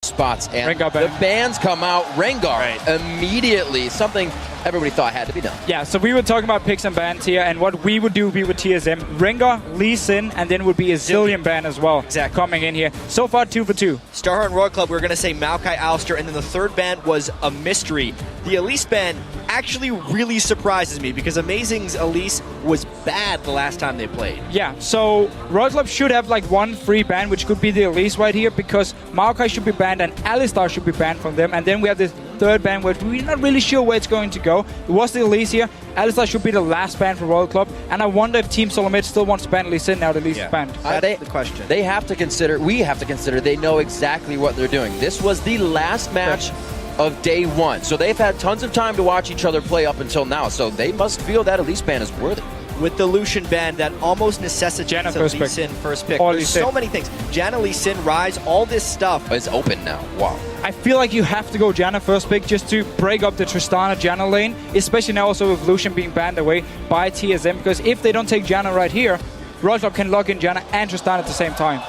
spots, and Rengar the bans come out. Rengar immediately, something everybody thought had to be done. Yeah, so we were talking about picks and bans here, and what we would do with TSM. Rengar, Lee Sin, and then would be a Zillion ban as well. Exactly. Coming in here. So far, 2 for 2. Starhorn and Royal Club, we were going to say Maokai, Alistair, and then the third ban was a mystery. The Elise ban actually really surprises me because Amazing's Elise was bad the last time they played. Yeah, so Royal Club should have like one free ban, which could be the Elise right here, because Maokai should be banned and Alistar should be banned from them. And then we have this third ban where we're not really sure where it's going to go. It was the Elise here. Alistar should be the last ban for Royal Club. And I wonder if Team Solomid still wants to ban Lee Sin now that Elise is banned. That's the question. They have to consider, we have to consider, they know exactly what they're doing. This was the last match of day one. So they've had tons of time to watch each other play up until now. So they must feel that Elise ban is worthy. With the Lucian ban, that almost necessitates a Lee Sin first pick. There's so many things. Janna, Lee Sin, Rise, all this stuff. It's open now. Wow. I feel like you have to go Janna first pick just to break up the Tristana Janna lane, especially now also with Lucian being banned away by TSM, because if they don't take Janna right here, Royal Club can lock in Janna and Tristana at the same time.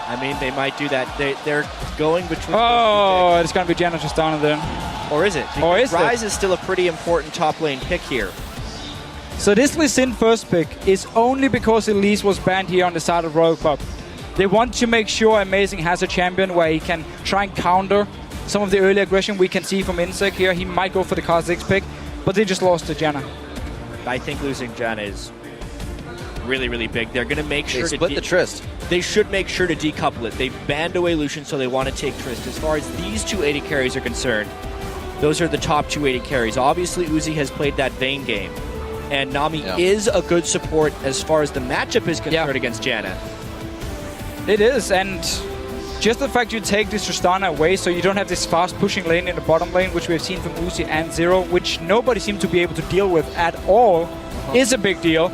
I mean, they might do that. They're going between. Oh, it's going to be Janna Tristana then. Or is it? Or is Rise is still a pretty important top lane pick here. So this Lee Sin first pick is only because Elise was banned here on the side of Royal Club. They want to make sure Amazing has a champion where he can try and counter some of the early aggression we can see from Insec here. He might go for the Kha'Zix pick, but they just lost to Janna. I think losing Janna is really, really big. They're going to make sure to split the Trist. They should make sure to decouple it. They've banned away Lucian, so they want to take Trist. As far as these 280 carries are concerned, those are the top 280 carries. Obviously, Uzi has played that Vayne game. And Nami is a good support as far as the matchup is concerned against Janna. It is, and just the fact you take this Tristana away so you don't have this fast pushing lane in the bottom lane, which we've seen from Uzi and Zero, which nobody seems to be able to deal with at all, is a big deal.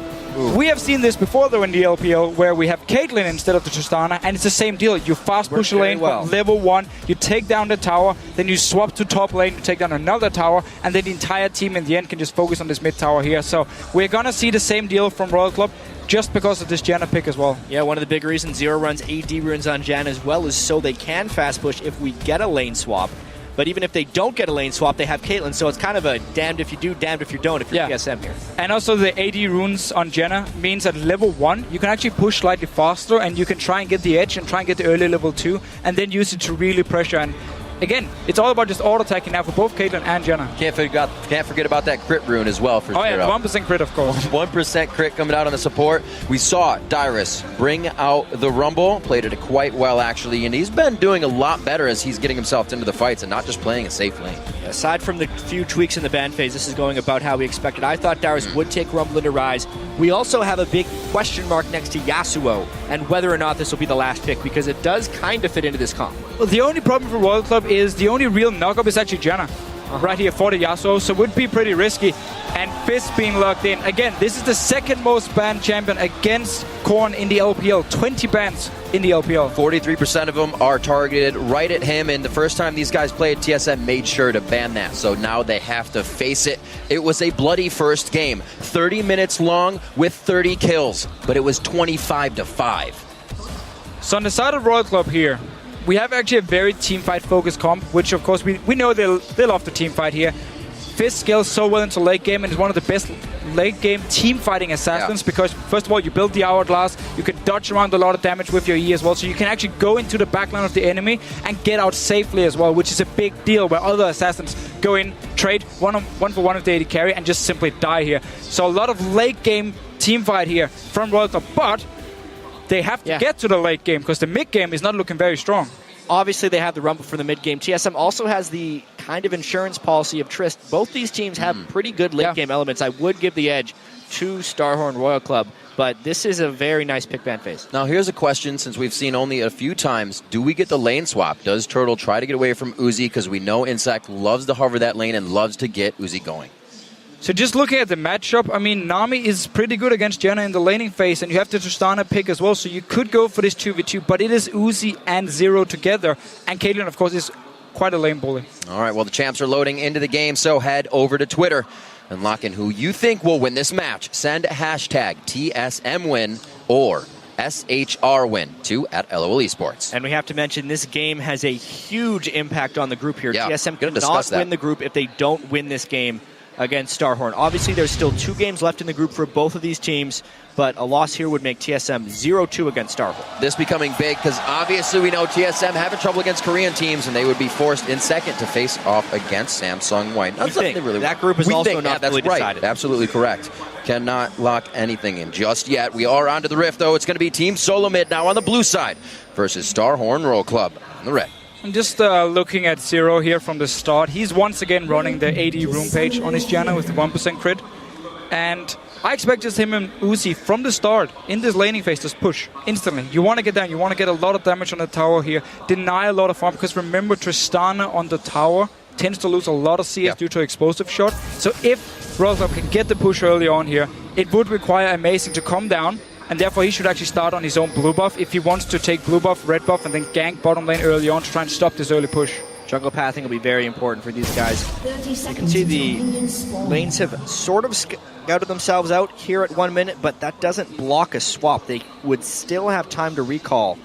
We have seen this before though in the LPL, where we have Caitlyn instead of the Tristana, and it's the same deal. You fast push a lane from level 1, you take down the tower, then you swap to top lane, you take down another tower, and then the entire team in the end can just focus on this mid tower here. So we're gonna see the same deal from Royal Club, just because of this Janna pick as well. Yeah, one of the big reasons Zero runs AD runes on Janna as well is so they can fast push if we get a lane swap. But even if they don't get a lane swap, they have Caitlyn, so it's kind of a damned if you do, damned if you don't if you're TSM here. And also the AD runes on Janna means at level 1, you can actually push slightly faster and you can try and get the edge and try and get the early level 2 and then use it to really pressure. And again, it's all about just auto-attacking now for both Caitlyn and Janna. Can't forget about that crit rune as well for Zero. Yeah, 1% crit, of course. 1% crit coming out on the support. We saw Dyrus bring out the Rumble, played it quite well actually, and he's been doing a lot better as he's getting himself into the fights and not just playing a safe lane. Aside from the few tweaks in the ban phase, this is going about how we expected. I thought Dyrus would take Rumble into Rise. We also have a big question mark next to Yasuo and whether or not this will be the last pick, because it does kind of fit into this comp. Well, the only problem for Royal Club is the only real knockup is actually Janna. Right here for the Yasuo, so it would be pretty risky. And Fizz being locked in. Again, this is the second most banned champion against Korn in the LPL. 20 bans in the LPL. 43% of them are targeted right at him, and the first time these guys played, TSM made sure to ban that. So now they have to face it. It was a bloody first game. 30 minutes long with 30 kills, but it was 25-5. So on the side of Royal Club here, we have actually a very teamfight focused comp, which of course we know they love the teamfight here. Fizz scales so well into late game and is one of the best late game team fighting assassins because first of all you build the hourglass, you can dodge around a lot of damage with your E as well, so you can actually go into the backline of the enemy and get out safely as well, which is a big deal where other assassins go in, trade one for one of the AD carry and just simply die here. So a lot of late game team fight here from Royal Club, but they have to get to the late game because the mid game is not looking very strong. Obviously, they have the Rumble for the mid game. TSM also has the kind of insurance policy of Trist. Both these teams have pretty good late game elements. I would give the edge to Starhorn Royal Club, but this is a very nice pick ban phase. Now, here's a question since we've seen only a few times. Do we get the lane swap? Does Turtle try to get away from Uzi? Because we know Insect loves to hover that lane and loves to get Uzi going. So just looking at the matchup, I mean, Nami is pretty good against Janna in the laning phase, and you have the Tristana pick as well, so you could go for this 2v2, but it is Uzi and Zero together, and Caitlyn, of course, is quite a lane bully. All right, well, the champs are loading into the game, so head over to Twitter and lock in who you think will win this match. Send hashtag TSMWin or SHR win, 2 at LOL Esports. And we have to mention this game has a huge impact on the group here. Yeah, TSM gonna discuss cannot that. win the group if they don't win this game against Starhorn. Obviously, there's still 2 games left in the group for both of these teams, but a loss here would make TSM 0-2 against Starhorn. This becoming big because obviously we know TSM having trouble against Korean teams, and they would be forced in second to face off against Samsung White. We think that group is also not fully decided. Absolutely correct. Cannot lock anything in just yet. We are onto the Rift, though. It's going to be Team Solomid now on the blue side versus Starhorn Roll Club on the red. I'm just looking at Zero here from the start. He's once again running the AD room page on his Janna with the 1% crit. And I expect just him and Uzi from the start in this laning phase just push instantly. You want to get down. You want to get a lot of damage on the tower here. Deny a lot of farm because remember Tristana on the tower tends to lose a lot of CS due to explosive shot. So if Royal Club can get the push early on here, it would require Amazing to come down. And therefore, he should actually start on his own blue buff if he wants to take blue buff, red buff, and then gank bottom lane early on to try and stop this early push. Jungle pathing will be very important for these guys. You can see the lanes have sort of scouted themselves out here at 1 minute, but that doesn't block a swap. They would still have time to recall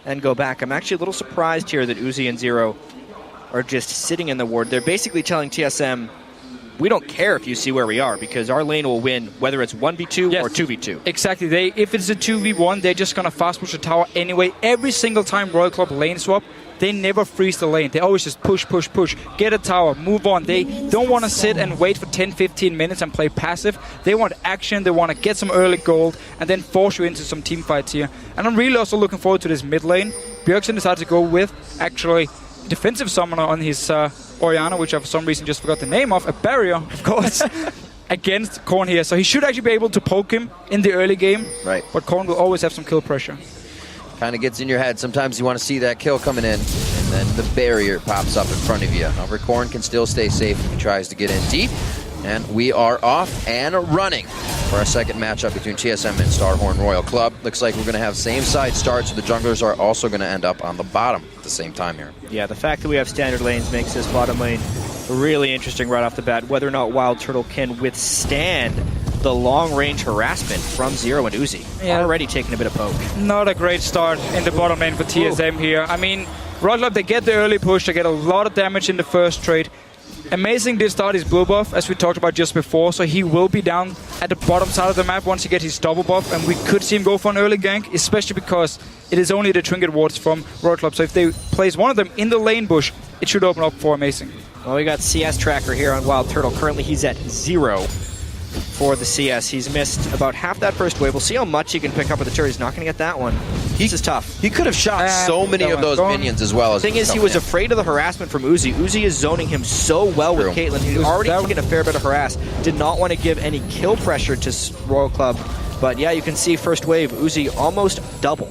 and go back. I'm actually a little surprised here that Uzi and Zero are just sitting in the ward. They're basically telling TSM, we don't care if you see where we are because our lane will win whether it's 1v2 or 2v2. Exactly. If it's a 2v1, they're just going to fast push the tower anyway. Every single time Royal Club lane swap, they never freeze the lane. They always just push, push, push. Get a tower, move on. They don't want to sit and wait for 10-15 minutes and play passive. They want action. They want to get some early gold and then force you into some team fights here. And I'm really also looking forward to this mid lane. Bjergsen decided to go with actually defensive summoner on his Oriana, which I for some reason just forgot the name of, a barrier, of course, against Korn here. So he should actually be able to poke him in the early game. Right. But Korn will always have some kill pressure. Kind of gets in your head. Sometimes you want to see that kill coming in, and then the barrier pops up in front of you. However, Korn can still stay safe if he tries to get in deep. And we are off and running for our second matchup between TSM and Starhorn Royal Club. Looks like we're going to have same side starts, so the junglers are also going to end up on the bottom at the same time here. Yeah, the fact that we have standard lanes makes this bottom lane really interesting right off the bat. Whether or not Wild Turtle can withstand the long-range harassment from Zero and Uzi. Yeah. Already taking a bit of poke. Not a great start in the bottom lane for TSM here. I mean, Royal Club, they get the early push, they get a lot of damage in the first trade. Amazing did start his blue buff, as we talked about just before, so he will be down at the bottom side of the map once he gets his double buff, and we could see him go for an early gank, especially because it is only the trinket wards from Royal Club. So if they place one of them in the lane bush, it should open up for Amazing. Well, we got CS Tracker here on Wild Turtle. Currently, he's at 0 for the CS. He's missed about half that first wave. We'll see how much he can pick up with the turret. He's not going to get that one. This is tough. He could have shot so many of those minions as well. The thing is, he was afraid of the harassment from Uzi. Uzi is zoning him so well with Caitlyn. He's already taken a fair bit of harass. Did not want to give any kill pressure to Royal Club. But yeah, you can see first wave, Uzi almost double.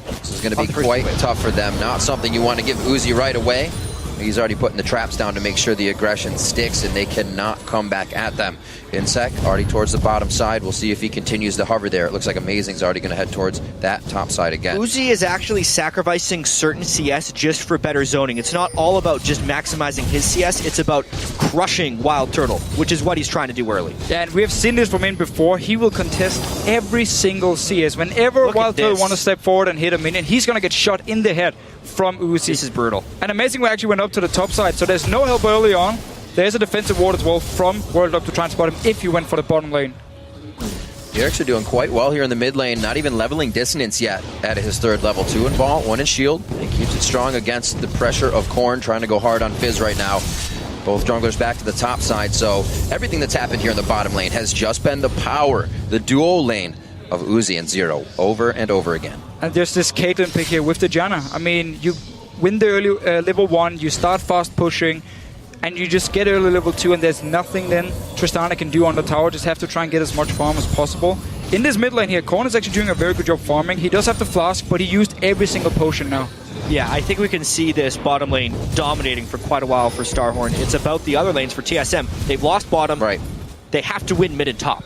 This is going to be quite tough for them. Not something you want to give Uzi right away. He's already putting the traps down to make sure the aggression sticks and they cannot come back at them. Insec already towards the bottom side. We'll see if he continues to hover there. It looks like Amazing's already going to head towards that top side again. Uzi is actually sacrificing certain CS just for better zoning. It's not all about just maximizing his CS. It's about crushing Wild Turtle, which is what he's trying to do early. Yeah, and we have seen this from him before. He will contest every single CS. Whenever Wild Turtle wants to step forward and hit a minion, he's going to get shot in the head from Uzi. This is brutal. And Amazing actually went up to the top side, so there's no help early on. There's a defensive ward as well from World Up to try and spot him if he went for the bottom lane. Yerkes are doing quite well here in the mid lane, not even leveling dissonance yet at his third level. 2 in ball, 1 in shield. He keeps it strong against the pressure of Korn, trying to go hard on Fizz right now. Both junglers back to the top side, so everything that's happened here in the bottom lane has just been the power, the duo lane of Uzi and Zero over and over again. And there's this Caitlyn pick here with the Janna. I mean, you win the early level 1, you start fast pushing, and you just get early level 2, and there's nothing then Tristana can do on the tower. Just have to try and get as much farm as possible. In this mid lane here, Korn is actually doing a very good job farming. He does have the flask, but he used every single potion now. Yeah, I think we can see this bottom lane dominating for quite a while for Starhorn. It's about the other lanes for TSM. They've lost bottom. Right. They have to win mid and top.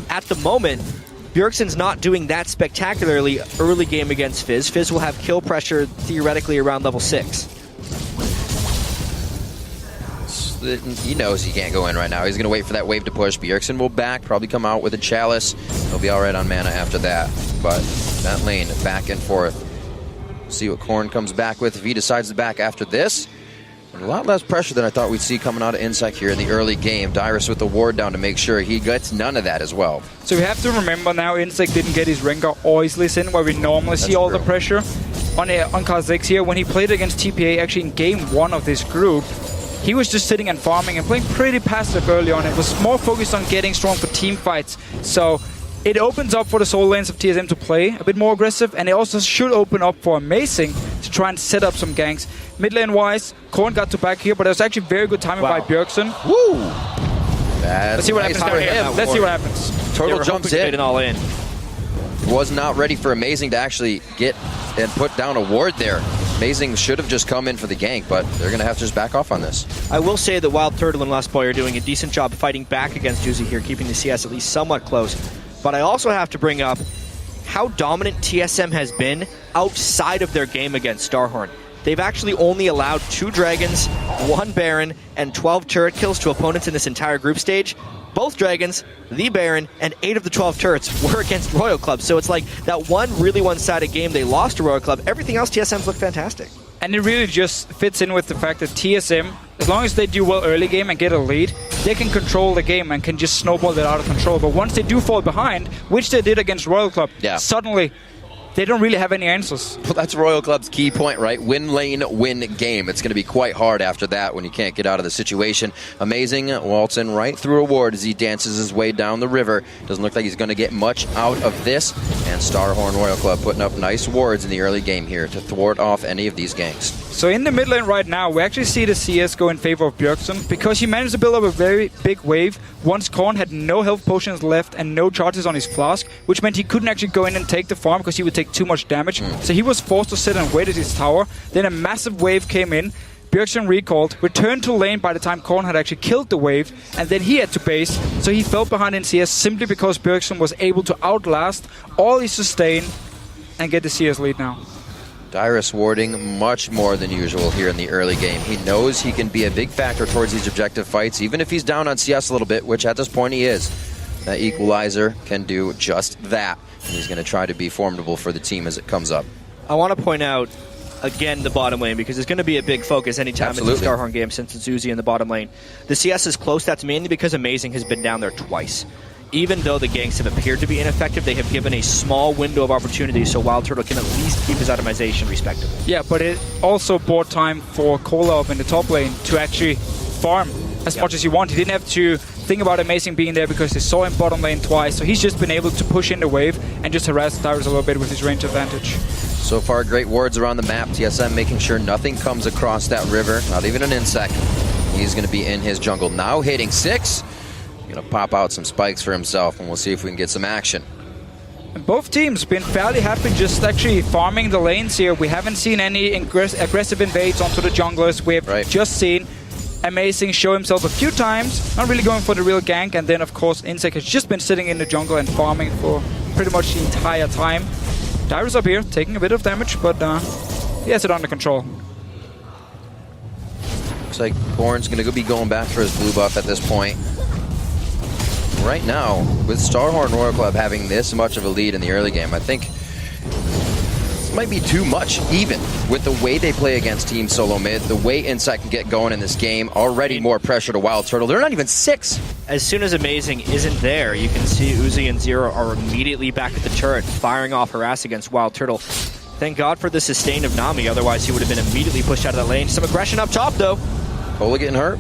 At the moment, Bjergsen's not doing that spectacularly early game against Fizz. Fizz will have kill pressure theoretically around level 6. He knows he can't go in right now. He's going to wait for that wave to push. Bjergsen will back, probably come out with a chalice. He'll be all right on mana after that. But that lane back and forth. See what Korn comes back with if he decides to back after this. And a lot less pressure than I thought we'd see coming out of Insec here in the early game. Dyrus with the ward down to make sure he gets none of that as well. So we have to remember now Insec didn't get his Rengar or his Lee Sin where we normally see all the pressure. On Kha'Zix here, when he played against TPA actually in game 1 of this group, he was just sitting and farming and playing pretty passive early on. It was more focused on getting strong for team fights. So it opens up for the solo lanes of TSM to play a bit more aggressive, and it also should open up for Amazing to try and set up some ganks. Mid lane wise, Korn got to back here, but it was actually very good timing by Bjergsen. Woo! Let's see what happens down here. Let's see what happens. Turtle jumps in. All in. Was not ready for Amazing to actually get and put down a ward there. Amazing should have just come in for the gank, but they're going to have to just back off on this. I will say that Wild Turtle and Lustboy are doing a decent job fighting back against Uzi here, keeping the CS at least somewhat close. But I also have to bring up how dominant TSM has been outside of their game against Starhorn. They've actually only allowed 2 Dragons, 1 Baron, and 12 turret kills to opponents in this entire group stage. Both Dragons, the Baron, and 8 of the 12 turrets were against Royal Club. So it's like that one really one-sided game they lost to Royal Club. Everything else, TSM's looked fantastic. And it really just fits in with the fact that TSM, as long as they do well early game and get a lead, they can control the game and can just snowball it out of control. But once they do fall behind, which they did against Royal Club, suddenly they don't really have any answers. Well, that's Royal Club's key point, right? Win lane, win game. It's going to be quite hard after that when you can't get out of the situation. Amazing waltz in right through a ward as he dances his way down the river. Doesn't look like he's going to get much out of this. And Starhorn Royal Club putting up nice wards in the early game here to thwart off any of these ganks. So in the mid lane right now, we actually see the CS go in favor of Bjergsen because he managed to build up a very big wave once Korn had no health potions left and no charges on his flask, which meant he couldn't actually go in and take the farm because he would take too much damage. So he was forced to sit and wait at his tower. Then a massive wave came in. Bjergsen recalled, returned to lane by the time Korn had actually killed the wave, and then he had to base. So he fell behind in CS simply because Bjergsen was able to outlast all his sustain and get the CS lead now. Dyrus warding much more than usual here in the early game. He knows he can be a big factor towards these objective fights, even if he's down on CS a little bit, which at this point he is. That equalizer can do just that. And he's going to try to be formidable for the team as it comes up. I want to point out, again, the bottom lane, because it's going to be a big focus anytime in the Starhorn game since it's Uzi in the bottom lane. The CS is close. That's mainly because Amazing has been down there twice. Even though the ganks have appeared to be ineffective, they have given a small window of opportunity so Wild Turtle can at least keep his itemization respectable. Yeah, but it also bought time for Kola up in the top lane to actually farm as much as he wanted. He didn't have to think about Amazing being there because they saw him bottom lane twice, so he's just been able to push in the wave and just harass Dyrus a little bit with his range advantage. So far, great wards around the map. TSM making sure nothing comes across that river, not even an insect. He's going to be in his jungle now, hitting 6. Going to pop out some spikes for himself, and we'll see if we can get some action. And both teams been fairly happy just actually farming the lanes here. We haven't seen any aggressive invades onto the junglers. We have just seen Amazing show himself a few times, not really going for the real gank, and then of course Insec has just been sitting in the jungle and farming for pretty much the entire time. Dyrus up here, taking a bit of damage, but he has it under control. Looks like Born's going to be going back for his blue buff at this point. Right now, with Starhorn Royal Club having this much of a lead in the early game, I think this might be too much, even with the way they play against Team Solomid, the way Insight can get going in this game. Already more pressure to Wild Turtle. They're not even 6. As soon as Amazing isn't there, you can see Uzi and Zero are immediately back at the turret, firing off harass against Wild Turtle. Thank God for the sustain of Nami, otherwise he would have been immediately pushed out of that lane. Some aggression up top, though. Kola getting hurt.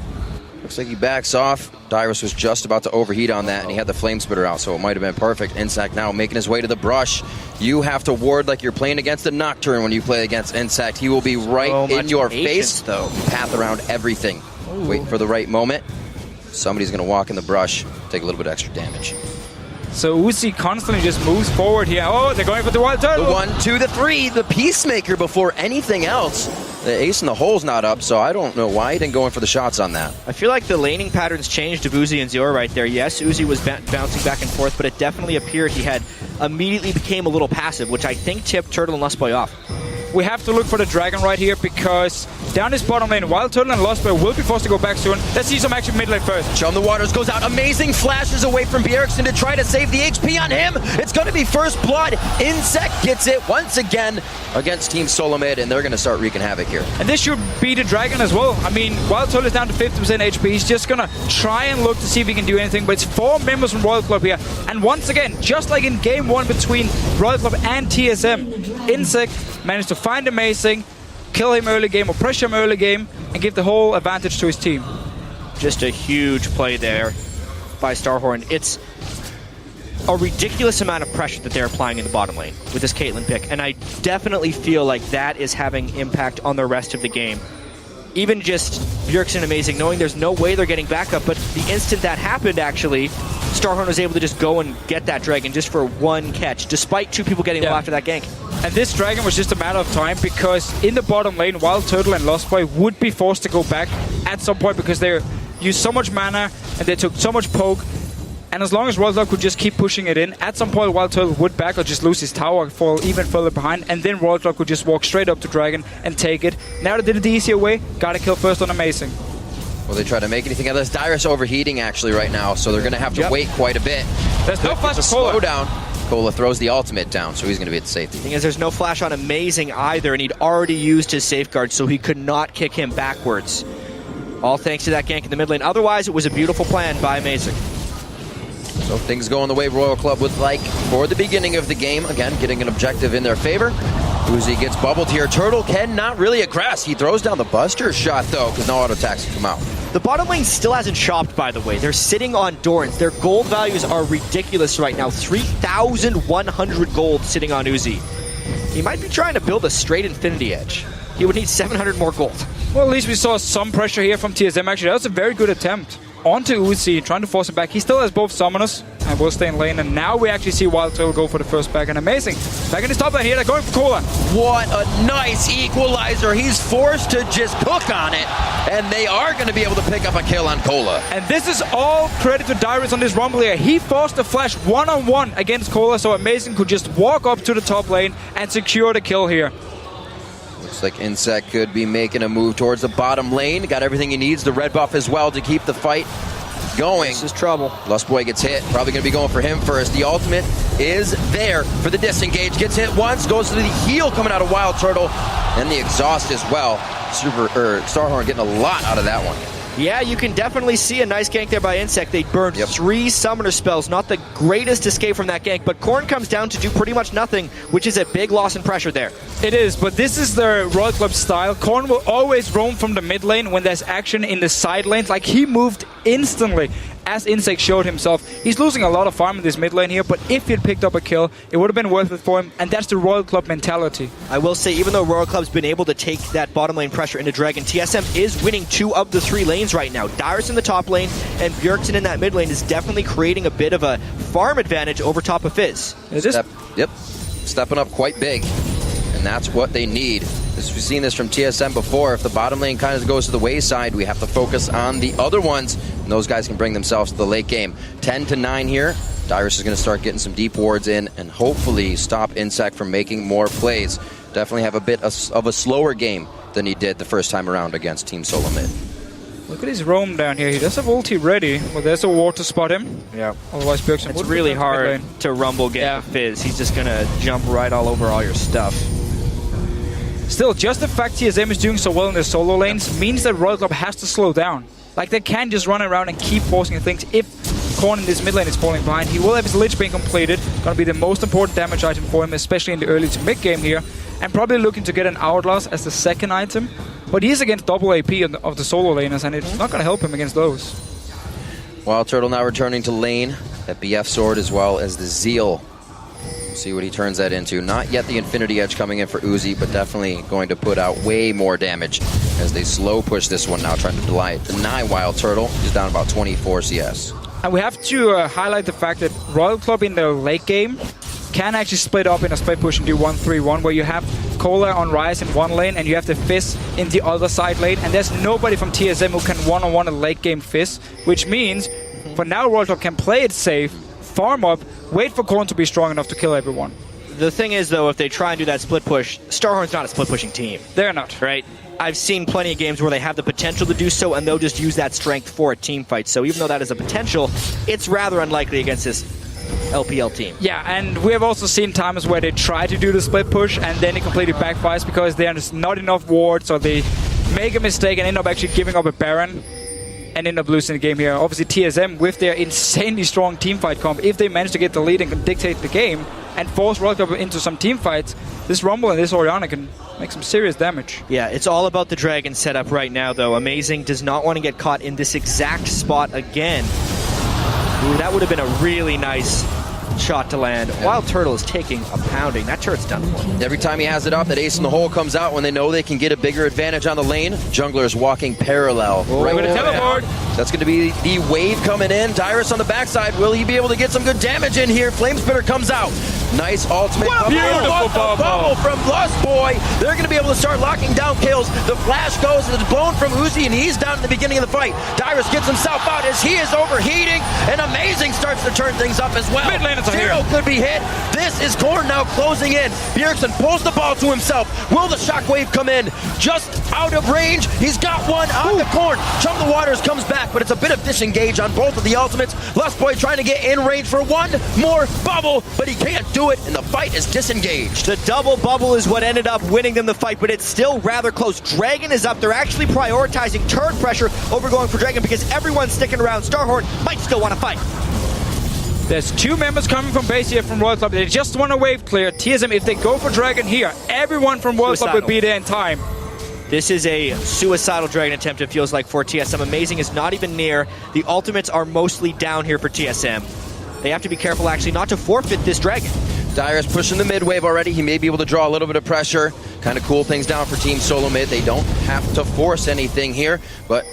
Looks like he backs off. Dyrus was just about to overheat on that, and he had the flame spitter out, so it might have been perfect. Insect now making his way to the brush. You have to ward like you're playing against a Nocturne when you play against Insect. He will be right in your face, though. Path around everything. Ooh. Waiting for the right moment. Somebody's going to walk in the brush, take a little bit extra damage. So Uzi constantly just moves forward here. Oh, they're going for the Wild Turtle. The 1, 2, the 3, the Peacemaker before anything else. The ace in the hole's not up, so I don't know why he didn't go in for the shots on that. I feel like the laning patterns changed of Uzi and Zero right there. Yes, Uzi was bouncing back and forth, but it definitely appeared he had immediately became a little passive, which I think tipped Turtle and Lustboy off. We have to look for the dragon right here because down his bottom lane. Wild Turtle and Lost Boy will be forced to go back soon. Let's see some action mid lane first. Chum the Waters goes out. Amazing flashes away from Bjergsen to try to save the HP on him. It's going to be first blood. Insect gets it once again against Team Solomid, and they're going to start wreaking havoc here. And this should be the Dragon as well. I mean, Wild Turtle is down to 50% HP. He's just going to try and look to see if he can do anything. But it's 4 members from Royal Club here. And once again, just like in game 1 between Royal Club and TSM, Insect managed to find Amazing, kill him early game or pressure him early game, and give the whole advantage to his team. Just a huge play there by Starhorn. It's a ridiculous amount of pressure that they're applying in the bottom lane with this Caitlyn pick, and I definitely feel like that is having impact on the rest of the game. Even just Bjergsen Amazing, knowing there's no way they're getting back up, but the instant that happened, actually, Starhorn was able to just go and get that Dragon just for 1 catch, despite 2 people getting low after that gank. And this Dragon was just a matter of time, because in the bottom lane, Wild Turtle and Lost Boy would be forced to go back at some point, because they used so much mana and they took so much poke. And as long as Royal Club could just keep pushing it in, at some point Wild Turtle would back or just lose his tower, fall even further behind, and then Royal Club could just walk straight up to Dragon and take it. Now they did it the easier way, gotta kill first on Amazing. Will they try to make anything of this? Dyrus overheating actually right now, so they're going to have to wait quite a bit. There's no flash for Cola. Slowdown. Cola throws the ultimate down, so he's going to be at safety. The thing is, there's no flash on Amazing either, and he'd already used his safeguard, so he could not kick him backwards. All thanks to that gank in the mid lane. Otherwise, it was a beautiful plan by Amazing. So things going the way Royal Club would like for the beginning of the game. Again, getting an objective in their favor. Uzi gets bubbled here. Turtle cannot really aggress. He throws down the Buster shot, though, because no auto attacks can come out. The bottom lane still hasn't shopped, by the way. They're sitting on Dorans. Their gold values are ridiculous right now. 3,100 gold sitting on Uzi. He might be trying to build a straight Infinity Edge. He would need 700 more gold. Well, at least we saw some pressure here from TSM. Actually, that was a very good attempt. Onto Uzi, trying to force him back. He still has both summoners and will stay in lane. And now we actually see Wild Turtle go for the first back. And Amazing. Back in his top lane here. They're going for Cola. What a nice equalizer. He's forced to just cook on it. And they are going to be able to pick up a kill on Cola. And this is all credit to Dyrus on this Rumble here. He forced the flash one-on-one against Cola, so Amazing could just walk up to the top lane and secure the kill here. Looks like Insect could be making a move towards the bottom lane. Got everything he needs. The red buff as well to keep the fight going. This is trouble. Lust Boy gets hit. Probably going to be going for him first. The ultimate is there for the disengage. Gets hit once. Goes to the heal coming out of Wild Turtle. And the exhaust as well. Starhorn getting a lot out of that one. Yeah, you can definitely see a nice gank there by Insect. They burned 3 summoner spells. Not the greatest escape from that gank, but Korn comes down to do pretty much nothing, which is a big loss in pressure there. It is, but this is the Royal Club style. Korn will always roam from the mid lane when there's action in the side lanes. Like, he moved instantly as Insect showed himself. He's losing a lot of farm in this mid lane here, but if he'd picked up a kill, it would have been worth it for him, and that's the Royal Club mentality. I will say, even though Royal Club's been able to take that bottom lane pressure into Dragon, TSM is winning 2 of the 3 lanes right now. Dyrus in the top lane, and Bjergsen in that mid lane is definitely creating a bit of a farm advantage over top of Fizz. Stepping up quite big, and that's what they need. We've seen this from TSM before. If the bottom lane kind of goes to the wayside, we have to focus on the other ones, and those guys can bring themselves to the late game. 10-9 here. Dyrus is going to start getting some deep wards in and hopefully stop Insect from making more plays. Definitely have a bit of a slower game than he did the first time around against Team Solomid. Look at his roam down here. He does have ulti ready. Well, there's a ward to spot him. Yeah. Otherwise, Bjergsen It's really hard to rumble get Fizz. He's just going to jump right all over all your stuff. Still, just the fact TSM is doing so well in their solo lanes means that Royal Club has to slow down. Like, they can't just run around and keep forcing things. If Korn in this mid lane is falling behind, he will have his Lich being completed. Gonna be the most important damage item for him, especially in the early to mid game here. And probably looking to get an Hourglass as the second item. But he is against double AP of the solo laners, and it's not gonna help him against those. Wild Turtle now returning to lane. That BF sword as well as the Zeal. See what he turns that into. Not yet the Infinity Edge coming in for Uzi, but definitely going to put out way more damage as they slow push this one now, trying to deny Wild Turtle. He's down about 24 CS. And we have to highlight the fact that Royal Club in the late game can actually split up in a split push and do 1-3-1, where you have Cola on Rise in one lane and you have the Fizz in the other side lane, and there's nobody from TSM who can one-on-one a late game Fizz, which means for now Royal Club can play it safe, farm up, wait for Korn to be strong enough to kill everyone. The thing is, though, if they try and do that split push, Starhorn's not a split pushing team. They're not. Right? I've seen plenty of games where they have the potential to do so, and they'll just use that strength for a team fight. So even though that is a potential, it's rather unlikely against this LPL team. Yeah, and we have also seen times where they try to do the split push and then it completely backfires because there's not enough wards, or they make a mistake and end up actually giving up a Baron and end up losing the game here. Obviously TSM, with their insanely strong teamfight comp, if they manage to get the lead and can dictate the game and force Royal Club into some team fights, this Rumble and this Orianna can make some serious damage. Yeah, it's all about the Dragon setup right now, though. Amazing does not want to get caught in this exact spot again. Ooh, that would have been a really nice shot to land. Wild Turtle is taking a pounding. That turret's done for him. Every time he has it up, that ace in the hole comes out when they know they can get a bigger advantage on the lane. Jungler's walking parallel. Right with a teleport. That's going to be the wave coming in. Dyrus on the backside. Will he be able to get some good damage in here? Flamespitter comes out. Nice ultimate. What a beautiful bubble from Lust Boy. They're going to be able to start locking down kills. The flash goes, and it's blown from Uzi, and he's down at the beginning of the fight. Dyrus gets himself out as he is overheating, and Amazing starts to turn things up as well. Mid laners are Zero here. could be hit. This is Korn now closing in. Bjergsen pulls the ball to himself. Will the shockwave come in? Just out of range. He's got one on the Korn. Chum the Waters comes back, but it's a bit of disengage on both of the ultimates. Lust Boy trying to get in range for one more bubble, but he can't do it, and the fight is disengaged. The double bubble is what ended up winning them the fight, but it's still rather close. Dragon is up. They're actually prioritizing turret pressure over going for Dragon because everyone's sticking around. Starhorn might still want to fight. There's two members coming from base here from Royal Club. They just want to wave clear. TSM, if they go for Dragon here, everyone from Royal Club will be there in time. This is a suicidal Dragon attempt, it feels like, for TSM. Amazing is not even near. The ultimates are mostly down here for TSM. They have to be careful, actually, not to forfeit this Dragon. Dyrus pushing the mid wave already. He may be able to draw a little bit of pressure, kind of cool things down for Team Solomid. They don't have to force anything here, but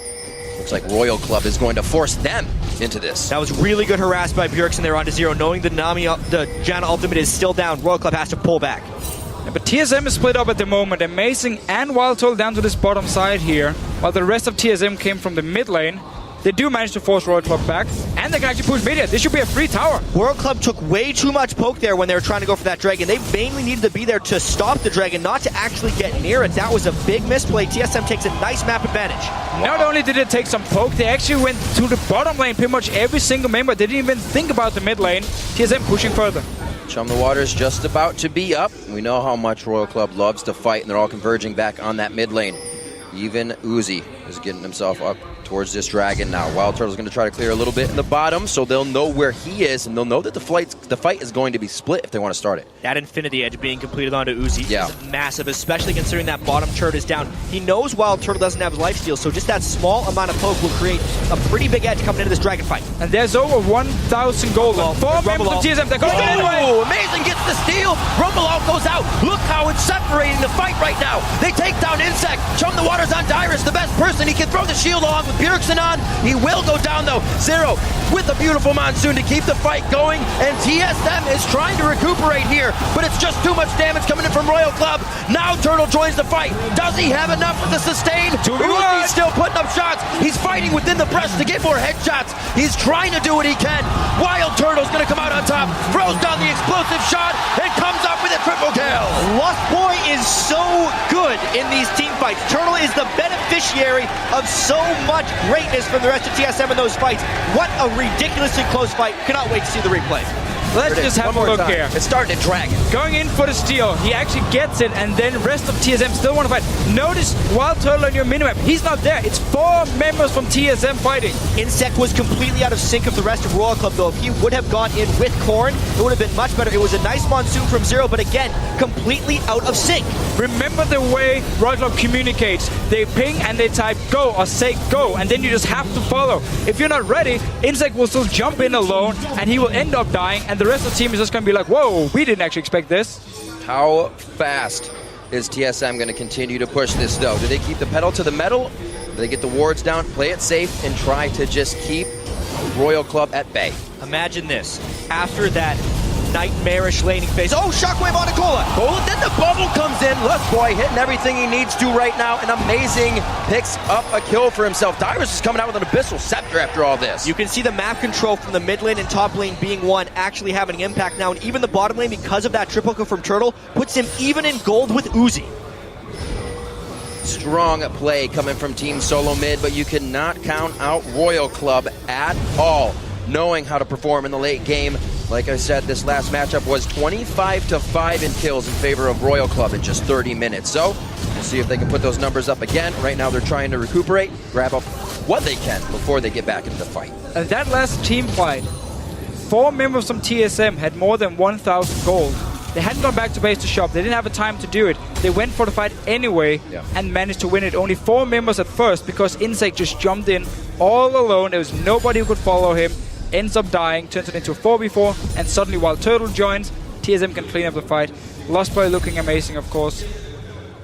looks like Royal Club is going to force them into this. That was really good harass by Bjergsen there onto zero, knowing the Janna ultimate is still down. Royal Club has to pull back. Yeah, but TSM is split up at the moment. Amazing and Wild Turtle down to this bottom side here, while the rest of TSM came from the mid lane. They do manage to force Royal Club back, and they can actually push media. This should be a free tower. World Club took way too much poke there when they were trying to go for that Dragon. They mainly needed to be there to stop the Dragon, not to actually get near it. That was a big misplay. TSM takes a nice map advantage. Not only did they take some poke, they actually went to the bottom lane pretty much every single member. They didn't even think about the mid lane. TSM pushing further. Chum the Waters just about to be up. We know how much Royal Club loves to fight, and they're all converging back on that mid lane. Even Uzi is getting himself up towards this Dragon now. Wild Turtle's going to try to clear a little bit in the bottom, so they'll know where he is, and they'll know that the fight is going to be split if they want to start it. That Infinity Edge being completed onto Uzi Yeah. is massive, especially considering that bottom turret is down. He knows Wild Turtle doesn't have lifesteal, so just that small amount of poke will create a pretty big edge coming into this Dragon fight. And there's over 1,000 gold. Four members of TSM. They're going anyway. Oh, Amazing gets the steal. Rumble out goes out. Look how it's separating the fight right now. They take down Insect. Chum the Waters on Dyrus, the best person. He can throw the shield along with Bjergsen on. He will go down though. Zero with a beautiful monsoon to keep the fight going. And TSM is trying to recuperate here, but it's just too much damage coming in from Royal Club. Now Turtle joins the fight. Does he have enough with the sustain? Uzi's still putting up shots. He's fighting within the breast to get more headshots. He's trying to do what he can. Wild Turtle's going to come out on top. Throws down the explosive shot and comes up with a triple kill. Lust Boy is so good in these team fights. Turtle is the beneficiary of so much greatness from the rest of TSM in those fights. What a ridiculously close fight. Cannot wait to see the replay. Let's just have a look here. It's starting to drag. Going in for the steal. He actually gets it, and then rest of TSM still want to fight. Notice Wild Turtle on your minimap. He's not there. It's four members from TSM fighting. Insect was completely out of sync of the rest of Royal Club, though. If he would have gone in with Korn, it would have been much better. It was a nice monsoon from Zero, but again, completely out of sync. Remember the way Royal Club communicates. They ping and they type go or say go, and then you just have to follow. If you're not ready, Insect will still jump in alone, and he will end up dying, and the rest of the team is just going to be like, whoa, we didn't actually expect this. How fast is TSM going to continue to push this, though? Do they keep the pedal to the metal? Do they get the wards down, play it safe, and try to just keep Royal Club at bay? Imagine this. After that nightmarish laning phase. Oh, Shockwave on Nicola! Oh, then the bubble comes in. Lust Boy hitting everything he needs to right now. And Amazing picks up a kill for himself. Dyrus is coming out with an Abyssal Scepter after all this. You can see the map control from the mid lane and top lane being one actually having an impact now. And even the bottom lane, because of that triple kill from Turtle, puts him even in gold with Uzi. strong play coming from Team Solomid, but you cannot count out Royal Club at all, knowing how to perform in the late game. Like I said, this last matchup was 25-5 in kills in favor of Royal Club in just 30 minutes. So we'll see if they can put those numbers up again. Right now they're trying to recuperate, grab up what they can before they get back into the fight. And that last team fight, 4 members from TSM had more than 1,000 gold. They hadn't gone back to base to shop. They didn't have a time to do it. They went for the fight anyway and managed to win it. Only 4 members at first because Insect just jumped in all alone. There was nobody who could follow him. Ends up dying, turns it into a 4v4, and suddenly while Turtle joins, TSM can clean up the fight. Lost Boy looking amazing, of course.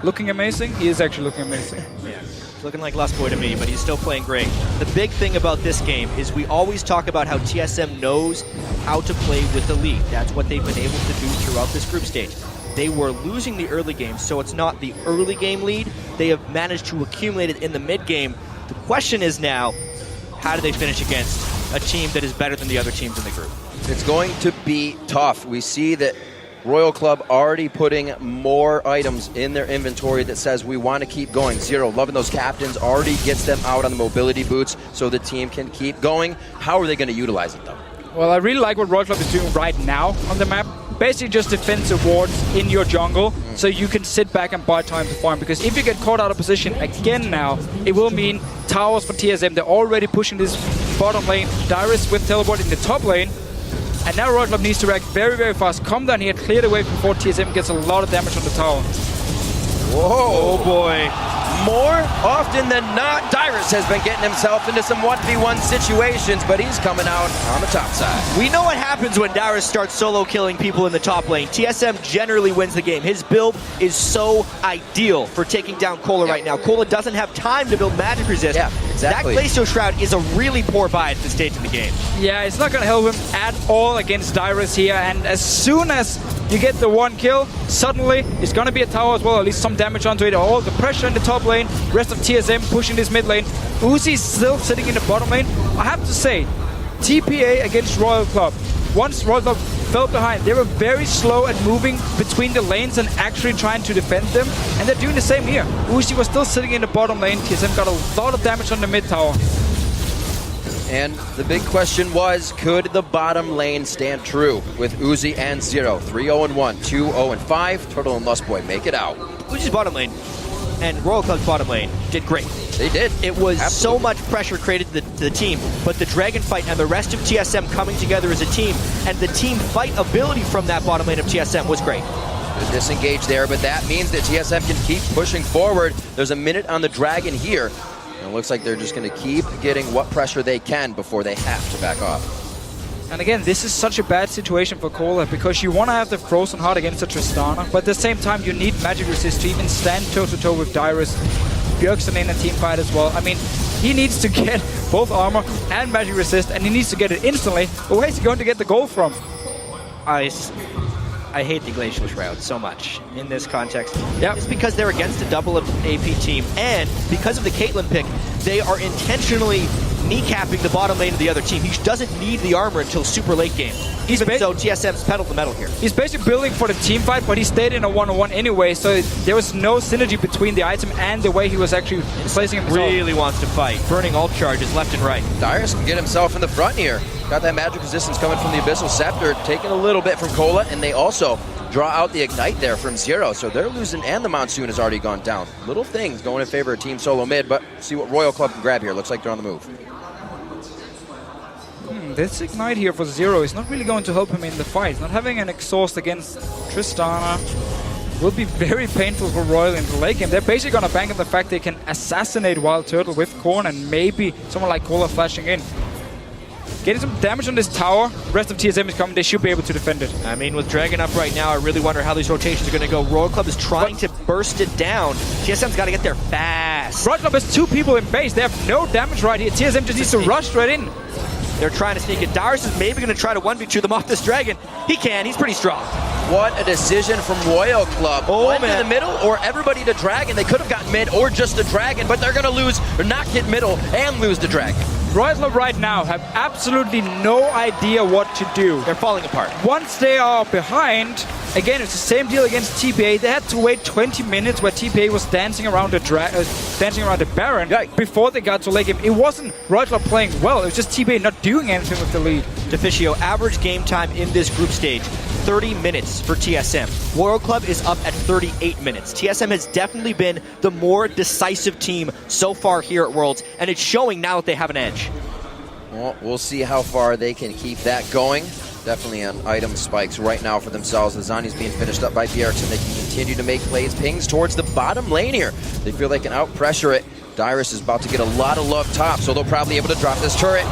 Looking amazing? He is actually looking amazing. Yeah. Looking like Lost Boy to me, but he's still playing great. The big thing about this game is we always talk about how TSM knows how to play with the lead. That's what they've been able to do throughout this group stage. They were losing the early game, so it's not the early game lead. They have managed to accumulate it in the mid game. The question is now, how do they finish against a team that is better than the other teams in the group? It's going to be tough. We see that Royal Club already putting more items in their inventory that says we want to keep going. Zero, loving those captains, already gets them out on the mobility boots so the team can keep going. How are they going to utilize it, though? Well, I really like what Royal Club is doing right now on the map. Basically just defensive wards in your jungle so you can sit back and buy time to farm. Because if you get caught out of position again now, it will mean towers for TSM. They're already pushing this bottom lane. Dyrus with teleport in the top lane. And now Royal Club needs to react very, very fast. Come down here, clear the way before TSM gets a lot of damage on the tower. Whoa, oh boy. More often than not, Dyrus has been getting himself into some 1v1 situations, but he's coming out on the top side. We know what happens when Dyrus starts solo killing people in the top lane. TSM generally wins the game. His build is so ideal for taking down Cola right now. Cola doesn't have time to build magic resist. Yeah, exactly. That Glacial Shroud is a really poor buy at this stage in the game. Yeah, it's not going to help him at all against Dyrus here. And as soon as you get the 1 kill, suddenly it's going to be a tower as well, at least some damage onto it. All the pressure in the top lane, rest of TSM pushing this mid lane. Uzi's still sitting in the bottom lane. I have to say, TPA against Royal Club. Once Royal Club fell behind, they were very slow at moving between the lanes and actually trying to defend them. And they're doing the same here. Uzi was still sitting in the bottom lane. TSM got a lot of damage on the mid tower. And the big question was, could the bottom lane stand true with Uzi and Zero? 3-0-1, 2-0-5. Turtle and Lost Boy make it out. Uzi's bottom lane and Royal Club's bottom lane did great. They did. It was Absolutely. So much pressure created to the team, but the Dragon fight and the rest of TSM coming together as a team and the team fight ability from that bottom lane of TSM was great. They're disengaged there, but that means that TSM can keep pushing forward. There's a minute on the Dragon here. And it looks like they're just going to keep getting what pressure they can before they have to back off. And again, this is such a bad situation for Cola because you want to have the Frozen Heart against the Tristana, but at the same time you need magic resist to even stand toe-to-toe with Dyrus. Bjergsen in a team fight as well. I mean, he needs to get both armor and magic resist, and he needs to get it instantly. But where's he going to get the gold from? I hate the Glacial Shroud so much in this context. Yep. It's because they're against a double AP team, and because of the Caitlyn pick, they are intentionally kneecapping the bottom lane of the other team. He doesn't need the armor until super late game. Even so, TSM's pedaled the metal here. He's basically building for the team fight, but he stayed in a 1-on-1 anyway, so there was no synergy between the item and the way he was actually placing himself. Really wants to fight. Burning ult charges left and right. Dyrus can get himself in the front here. Got that magic resistance coming from the Abyssal Scepter, taking a little bit from Cola, and they also draw out the Ignite there from Zero, so they're losing, and the Monsoon has already gone down. Little things going in favor of Team Solomid, but see what Royal Club can grab here. Looks like they're on the move. This Ignite here for Zero is not really going to help him in the fight. Not having an exhaust against Tristana will be very painful for Royal in the late game. They're basically going to bank on the fact they can assassinate Wild Turtle with Korn and maybe someone like Cola flashing in. Getting some damage on this tower. The rest of TSM is coming. They should be able to defend it. I mean, with Dragon up right now, I really wonder how these rotations are going to go. Royal Club is trying to burst it down. TSM's got to get there fast. Royal Club has 2 people in base. They have no damage right here. TSM just needs to rush right in. They're trying to sneak it. Dyrus is maybe going to try to 1v2 them off this Dragon. He can. He's pretty strong. What a decision from Royal Club. Oh, One man. to the middle or everybody to Dragon. They could have gotten mid or just the Dragon, but they're going to lose or not get middle and lose the Dragon. Royal Club right now have absolutely no idea what to do. They're falling apart. Once they are behind, again, it's the same deal against TPA. They had to wait 20 minutes where TPA was dancing around the Baron before they got to late game. It wasn't Royal Club playing well. It was just TPA not doing anything with the lead. Deficio, average game time in this group stage, 30 minutes for TSM. Royal Club is up at 38 minutes. TSM has definitely been the more decisive team so far here at Worlds, and it's showing now that they have an edge. Well, we'll see how far they can keep that going. Definitely on item spikes right now for themselves. Lasagna's being finished up by Bjergsen. They can continue to make plays. Pings towards the bottom lane here. They feel they can out-pressure it. Dyrus is about to get a lot of love top, so they'll probably be able to drop this turret.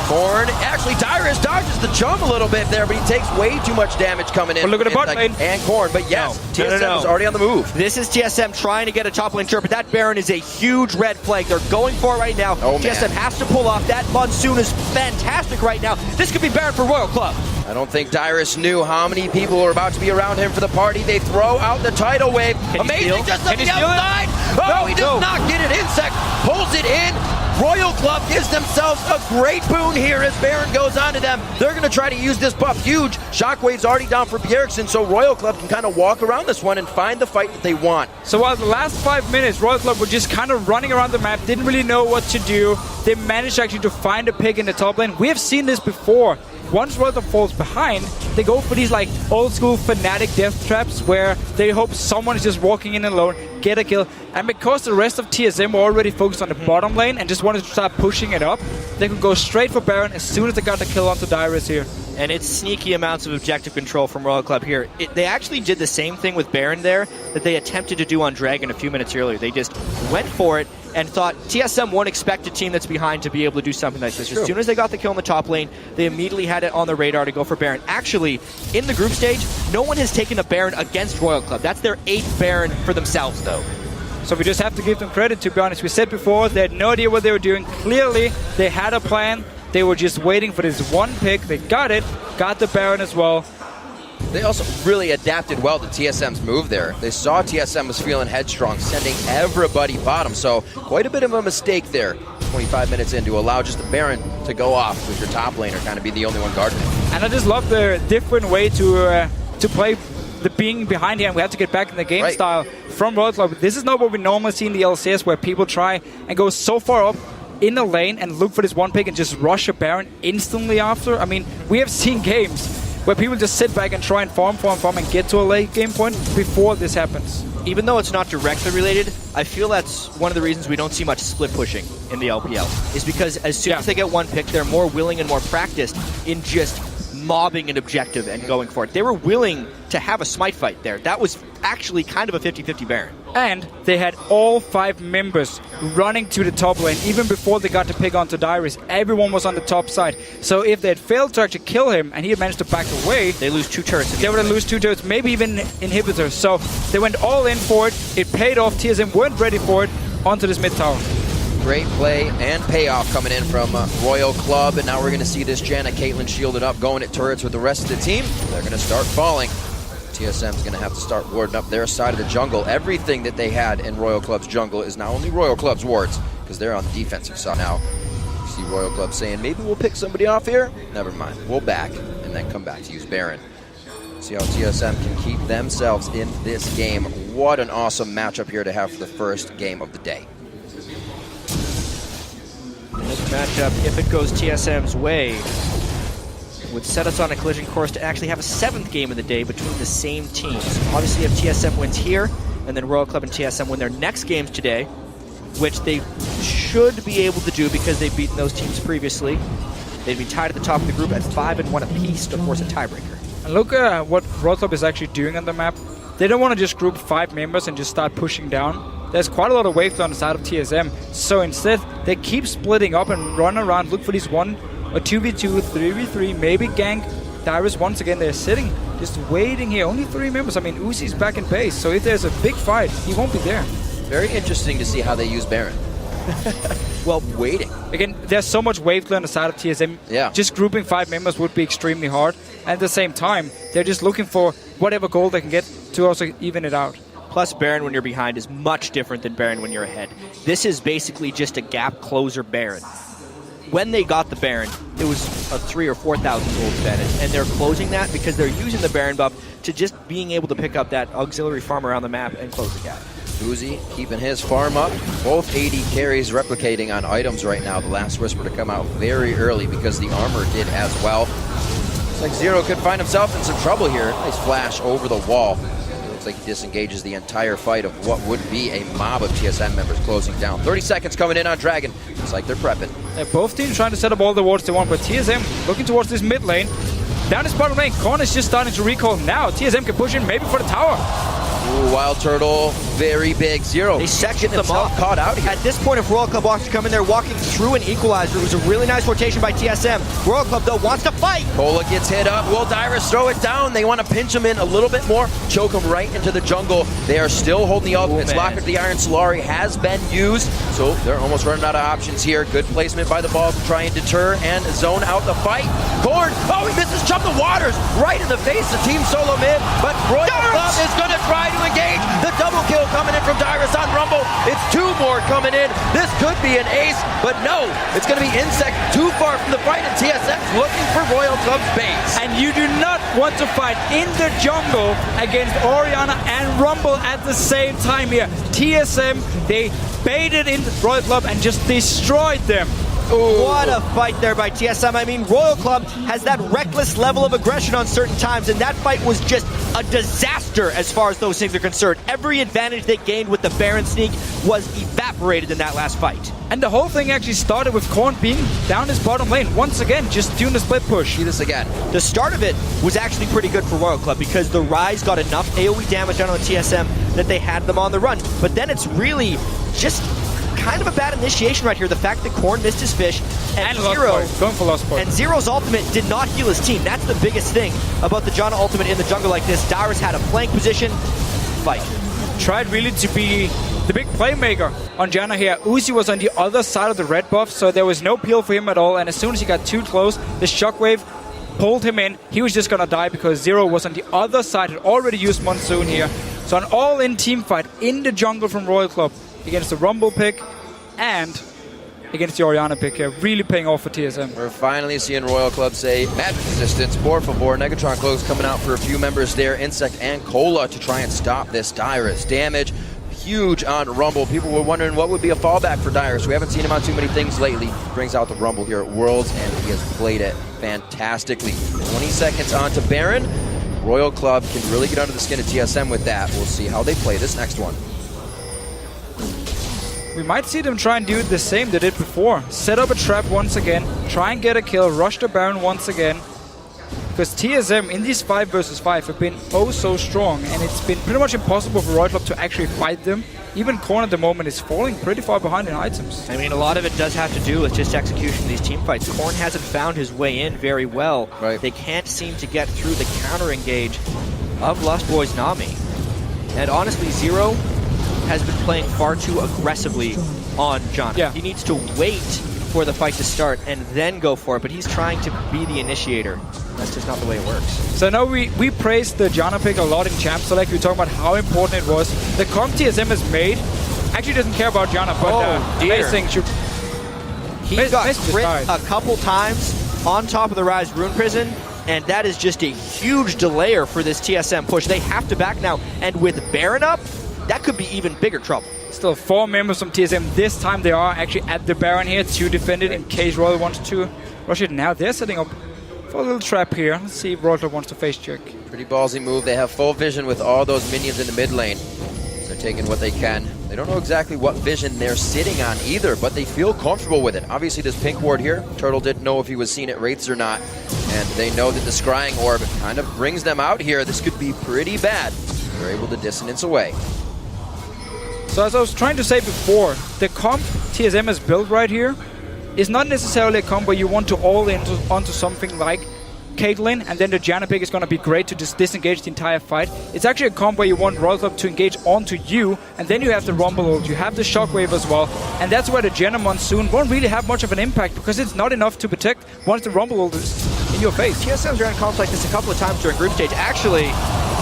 Corn, actually Dyrus dodges the jump a little bit there, but he takes way too much damage coming in. But look at the bot lane. And Corn, but yes, TSM is already on the move. This is TSM trying to get a top lane turret, but that Baron is a huge red flag. They're going for it right now. TSM has to pull off. That Monsoon is fantastic right now. This could be Baron for Royal Club. I don't think Dyrus knew how many people were about to be around him for the party. They throw out the tidal wave. Amazing, just on the outside. Oh, he does not get it. Insect pulls it in. Royal Club gives themselves a great boon here as Baron goes on to them. They're going to try to use this buff huge. Shockwave's already down for Bjergsen, so Royal Club can kind of walk around this one and find the fight that they want. So while the last 5 minutes, Royal Club were just kind of running around the map, didn't really know what to do. They managed actually to find a pick in the top lane. We have seen this before. Once Royal Club falls behind, they go for these like old school Fnatic death traps where they hope someone is just walking in alone, get a kill. And because the rest of TSM were already focused on the bottom lane and just wanted to start pushing it up, they could go straight for Baron as soon as they got the kill onto Dyrus here. And it's sneaky amounts of objective control from Royal Club here. They actually did the same thing with Baron there that they attempted to do on Dragon a few minutes earlier. They just went for it and thought TSM won't expect a team that's behind to be able to do something like this. As soon as they got the kill in the top lane, they immediately had it on the radar to go for Baron. Actually, in the group stage, no one has taken a Baron against Royal Club. That's their 8th Baron for themselves, though. So we just have to give them credit, to be honest. We said before, they had no idea what they were doing. Clearly, they had a plan. They were just waiting for this one pick. They got it, got the Baron as well. They also really adapted well to TSM's move there. They saw TSM was feeling headstrong, sending everybody bottom. So quite a bit of a mistake there. 25 minutes in to allow just the Baron to go off with your top laner, kind of be the only one guarding it. And I just love the different way to play the being behind here, and we have to get back in the game style from Royal Club. This is not what we normally see in the LCS, where people try and go so far up in the lane and look for this one pick and just rush a Baron instantly after. I mean, we have seen games where people just sit back and try and farm and get to a late game point before this happens. Even though it's not directly related, I feel that's one of the reasons we don't see much split pushing in the LPL, is because as soon as they get one pick, they're more willing and more practiced in just mobbing an objective and going for it. They were willing to have a smite fight there. That was actually kind of a 50-50 Baron. And they had all 5 members running to the top lane even before they got to pick onto Dyrus. Everyone was on the top side. So if they had failed to actually kill him and he had managed to back away, they lose 2 turrets. They would lose 2 turrets, maybe even inhibitors. So they went all in for it. It paid off. TSM weren't ready for it. Onto this mid tower. Great play and payoff coming in from Royal Club, and now we're going to see this Janna Caitlyn shielded up, going at turrets with the rest of the team. They're going to start falling. TSM's going to have to start warding up their side of the jungle. Everything that they had in Royal Club's jungle is now only Royal Club's wards, because they're on the defensive side now. You see Royal Club saying, maybe we'll pick somebody off here? Never mind. We'll back, and then come back to use Baron. See how TSM can keep themselves in this game. What an awesome matchup here to have for the first game of the day. This matchup, if it goes TSM's way, would set us on a collision course to actually have a 7th game of the day between the same teams. Obviously, if TSM wins here, and then Royal Club and TSM win their next games today, which they should be able to do because they've beaten those teams previously, they'd be tied at the top of the group at 5-1 apiece to force a tiebreaker. And look at what Royal Club is actually doing on the map. They don't want to just group 5 members and just start pushing down. There's quite a lot of waves on the side of TSM, so instead they keep splitting up and run around, look for these 1 or 2v2, 3v3, maybe gank. Dyrus once again, they're sitting, just waiting here. Only 3 members. I mean, Uzi's back in base, so if there's a big fight, he won't be there. Very interesting to see how they use Baron. Well, waiting. Again, there's so much wave on the side of TSM. Yeah. Just grouping 5 members would be extremely hard. And at the same time, they're just looking for whatever goal they can get to also even it out. Plus, Baron when you're behind is much different than Baron when you're ahead. This is basically just a gap closer Baron. when they got the Baron, it was a 3,000 or 4,000 gold advantage, and they're closing that because they're using the Baron buff to just being able to pick up that auxiliary farm around the map and close the gap. Uzi keeping his farm up. Both AD carries replicating on items right now. The last Whisper to come out very early because the armor did as well. Looks like Zero could find himself in some trouble here. Nice flash over the wall. It looks like he disengages the entire fight of what would be a mob of TSM members closing down. 30 seconds coming in on Dragon. Looks like they're prepping. Both teams trying to set up all the wards they want, but TSM looking towards this mid lane. Down this bottom lane, Korn is just starting to recall now. TSM can push in maybe for the tower. Ooh, Wild Turtle, very big. Zero. They sectioned them off. Caught out here. At this point, if Royal Club wants to come in there walking through an equalizer, it was a really nice rotation by TSM. Royal Club, though, wants to fight. Kola gets hit up. Will Dyrus throw it down? They want to pinch him in a little bit more, choke him right into the jungle. They are still holding the ultimates. Locker to the Iron Solari has been used, so they're almost running out of options here. Good placement by the ball to try and deter and zone out the fight. Korn, oh, he misses Jump the Waters right in the face of Team Solomid, but Royal Club is going to try to engage. The double kill coming in from Dyrus on Rumble. It's two more coming in. This could be an ace, but no, it's going to be Insect too far from the fight, and TSM's looking for Royal Club's base. And you do not want to fight in the jungle against Orianna and Rumble at the same time here. TSM, they baited in Royal Club and just destroyed them. Ooh. What a fight there by TSM. I mean, Royal Club has that reckless level of aggression on certain times, and that fight was just a disaster as far as those things are concerned. Every advantage they gained with the Baron sneak was evaporated in that last fight. And the whole thing actually started with Korn being down his bottom lane. Once again, just doing the split push. See this again. The start of it was actually pretty good for Royal Club because the Rise got enough AoE damage on TSM that they had them on the run. But then it's really just kind of a bad initiation right here. The fact that Korn missed his fish and Zero going for lost point. And Zero's ultimate did not heal his team. That's the biggest thing about the Janna ultimate in the jungle like this. Dyrus had a flank position. Fight. Tried really to be the big playmaker on Janna here. Uzi was on the other side of the red buff, so there was no peel for him at all. And as soon as he got too close, the shockwave pulled him in. He was just gonna die because Zero was on the other side, had already used Monsoon here. So an all-in team fight in the jungle from Royal Club against the Rumble pick and against the Orianna pick here, really paying off for TSM. We're finally seeing Royal Club say, magic resistance, por favor. Negatron Cloaks coming out for a few members there, Insect and Kola to try and stop this Dyrus damage. Huge on Rumble. People were wondering what would be a fallback for Dyrus. We haven't seen him on too many things lately. Brings out the Rumble here at Worlds, and he has played it fantastically. 20 seconds on to Baron. Royal Club can really get under the skin of TSM with that. We'll see how they play this next one. We might see them try and do the same they did before. Set up a trap once again, try and get a kill, rush the Baron once again. Because TSM in these 5 versus 5 have been oh so strong, and it's been pretty much impossible for Royal Club to actually fight them. Even Korn at the moment is falling pretty far behind in items. I mean, a lot of it does have to do with just execution of these team fights. Korn hasn't found his way in very well. Right. They can't seem to get through the counter engage of Lust Boy's Nami. And honestly, Zero has been playing far too aggressively on Janna. Yeah. He needs to wait for the fight to start and then go for it, but he's trying to be the initiator. That's just not the way it works. So now we praised the Janna pick a lot in Champ Select. We talked about how important it was. The comp TSM has made actually doesn't care about Janna, but Facing should... He got crit a couple times on top of the Rise Rune Prison, and that is just a huge delayer for this TSM push. They have to back now, and with Baron up, that could be even bigger trouble. Still 4 members from TSM. This time they are actually at the Baron here to defend it in case Royal wants to rush it. Now they're setting up for a little trap here. Let's see if Royal wants to face check. Pretty ballsy move. They have full vision with all those minions in the mid lane. They're taking what they can. They don't know exactly what vision they're sitting on either, but they feel comfortable with it. Obviously this pink ward here, Turtle didn't know if he was seen at Wraiths or not, and they know that the scrying orb kind of brings them out here. This could be pretty bad. They're able to dissonance away. So as I was trying to say before, the comp TSM has built right here is not necessarily a comp where you want to all in onto something like Caitlyn, and then the Janna pick is going to be great to just disengage the entire fight. It's actually a comp where you want Royal Club to engage onto you, and then you have the Rumble ult, you have the Shockwave as well, and that's where the Janna Monsoon won't really have much of an impact because it's not enough to protect once the Rumble ult is in your face. TSM's run comps like this a couple of times during group stage. Actually,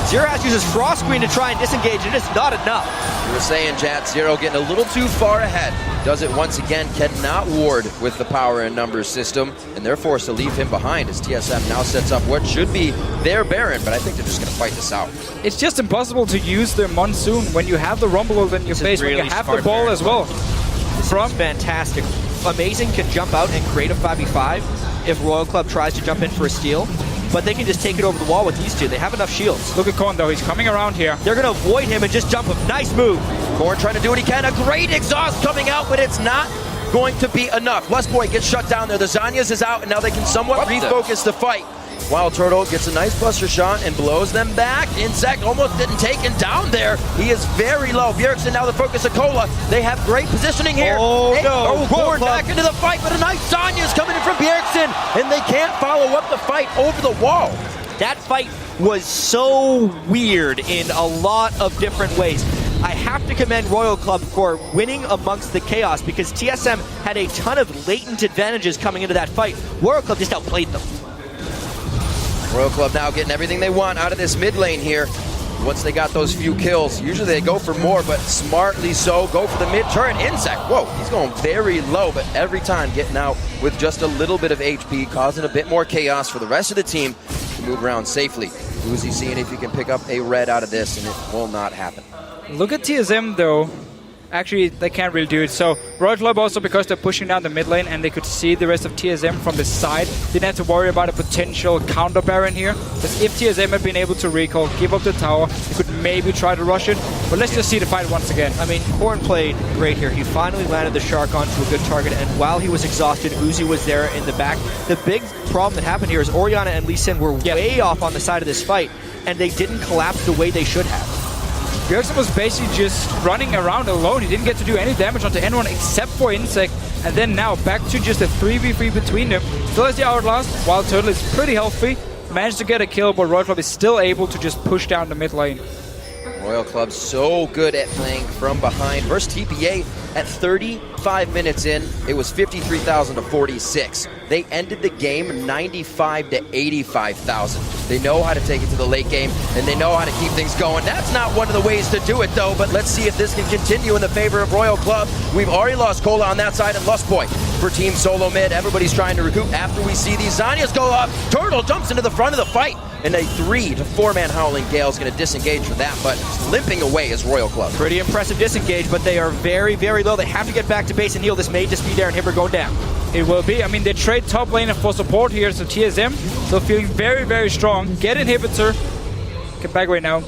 Zero has uses Frost Queen to try and disengage, and it's not enough. You were saying, Jat, Zero getting a little too far ahead. Does it once again, cannot ward with the power and numbers system, and they're forced to leave him behind as TSM now sets up what should be their Baron, but I think they're just going to fight this out. It's just impossible to use the Monsoon when you have the Rumble Ult in your face, really when you have the ball Baron as well. This is fantastic. Amazing can jump out and create a 5v5 if Royal Club tries to jump in for a steal, but they can just take it over the wall with these two. They have enough shields. Look at Korn though, he's coming around here. They're going to avoid him and just jump him. Nice move. Korn trying to do what he can. A great exhaust coming out, but it's not going to be enough. Lustboy gets shut down there. The Zanyas is out, and now they can somewhat refocus the fight. Wild Turtle gets a nice buster shot and blows them back. Insect almost didn't take him down there. He is very low. Bjergsen now the focus of Cola. They have great positioning here. Oh, no. Korn back into the fight, but a nice Zanya's coming in from Bjergsen, and they can't follow up the fight over the wall. That fight was so weird in a lot of different ways. I have to commend Royal Club for winning amongst the chaos because TSM had a ton of latent advantages coming into that fight. Royal Club just outplayed them. Royal Club now getting everything they want out of this mid lane here. Once they got those few kills, usually they go for more, but smartly so, go for the mid turret. Insect, whoa, he's going very low, but every time getting out with just a little bit of HP, causing a bit more chaos for the rest of the team to move around safely. Uzi seeing if he can pick up a red out of this, and it will not happen. Look at TSM though. Actually, they can't really do it. So Royal Club also, because they're pushing down the mid lane and they could see the rest of TSM from the side, didn't have to worry about a potential counter Baron here. Because if TSM had been able to recall, give up the tower, they could maybe try to rush it. But let's just see the fight once again. I mean, Korn played great here. He finally landed the Shark onto a good target, and while he was exhausted, Uzi was there in the back. The big problem that happened here is Orianna and Lee Sin were way off on the side of this fight, and they didn't collapse the way they should have. Bjergsen was basically just running around alone. He didn't get to do any damage onto anyone except for Insect. And then now back to just a 3v3 between them. Still has the Outlast. Wild Turtle is pretty healthy. Managed to get a kill, but Royal Club is still able to just push down the mid lane. Royal Club so good at playing from behind. Versus TPA at 35 minutes in, it was 53,000 to 46. They ended the game 95 to 85,000. They know how to take it to the late game, and they know how to keep things going. That's not one of the ways to do it, though, but let's see if this can continue in the favor of Royal Club. We've already lost Cola on that side and Lustboy for Team Solomid. Everybody's trying to recoup after we see these Zanyas go up. Turtle jumps into the front of the fight, and a 3 to 4-man Howling Gale is going to disengage for that, but limping away is Royal Club. Pretty impressive disengage, but they are very, very low. They have to get back to base and heal. This may just be their inhibitor going down. It will be. I mean, they trade top laner for support here, so TSM still feeling very, very strong. Get inhibitor. Get back right now.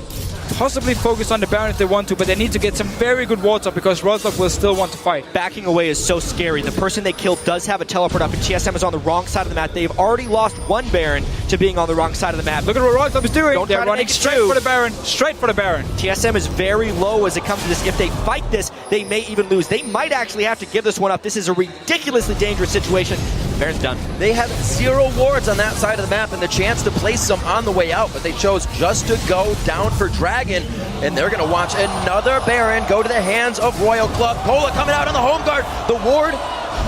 Possibly focus on the Baron if they want to, but they need to get some very good wards up because Royal Club will still want to fight. Backing away is so scary. The person they killed does have a teleport up, and TSM is on the wrong side of the map. They've already lost one Baron to being on the wrong side of the map. Look at what Royal Club is doing. Don't They're try to running make it straight two. for the Baron. Straight for the Baron. TSM is very low as it comes to this. If they fight this, they may even lose. They might actually have to give this one up. This is a ridiculously dangerous situation. Baron's done. They have 0 wards on that side of the map and the chance to place some on the way out, but they chose just to go down for Dragon, and they're going to watch another Baron go to the hands of Royal Club. Cola coming out on the home guard. The ward,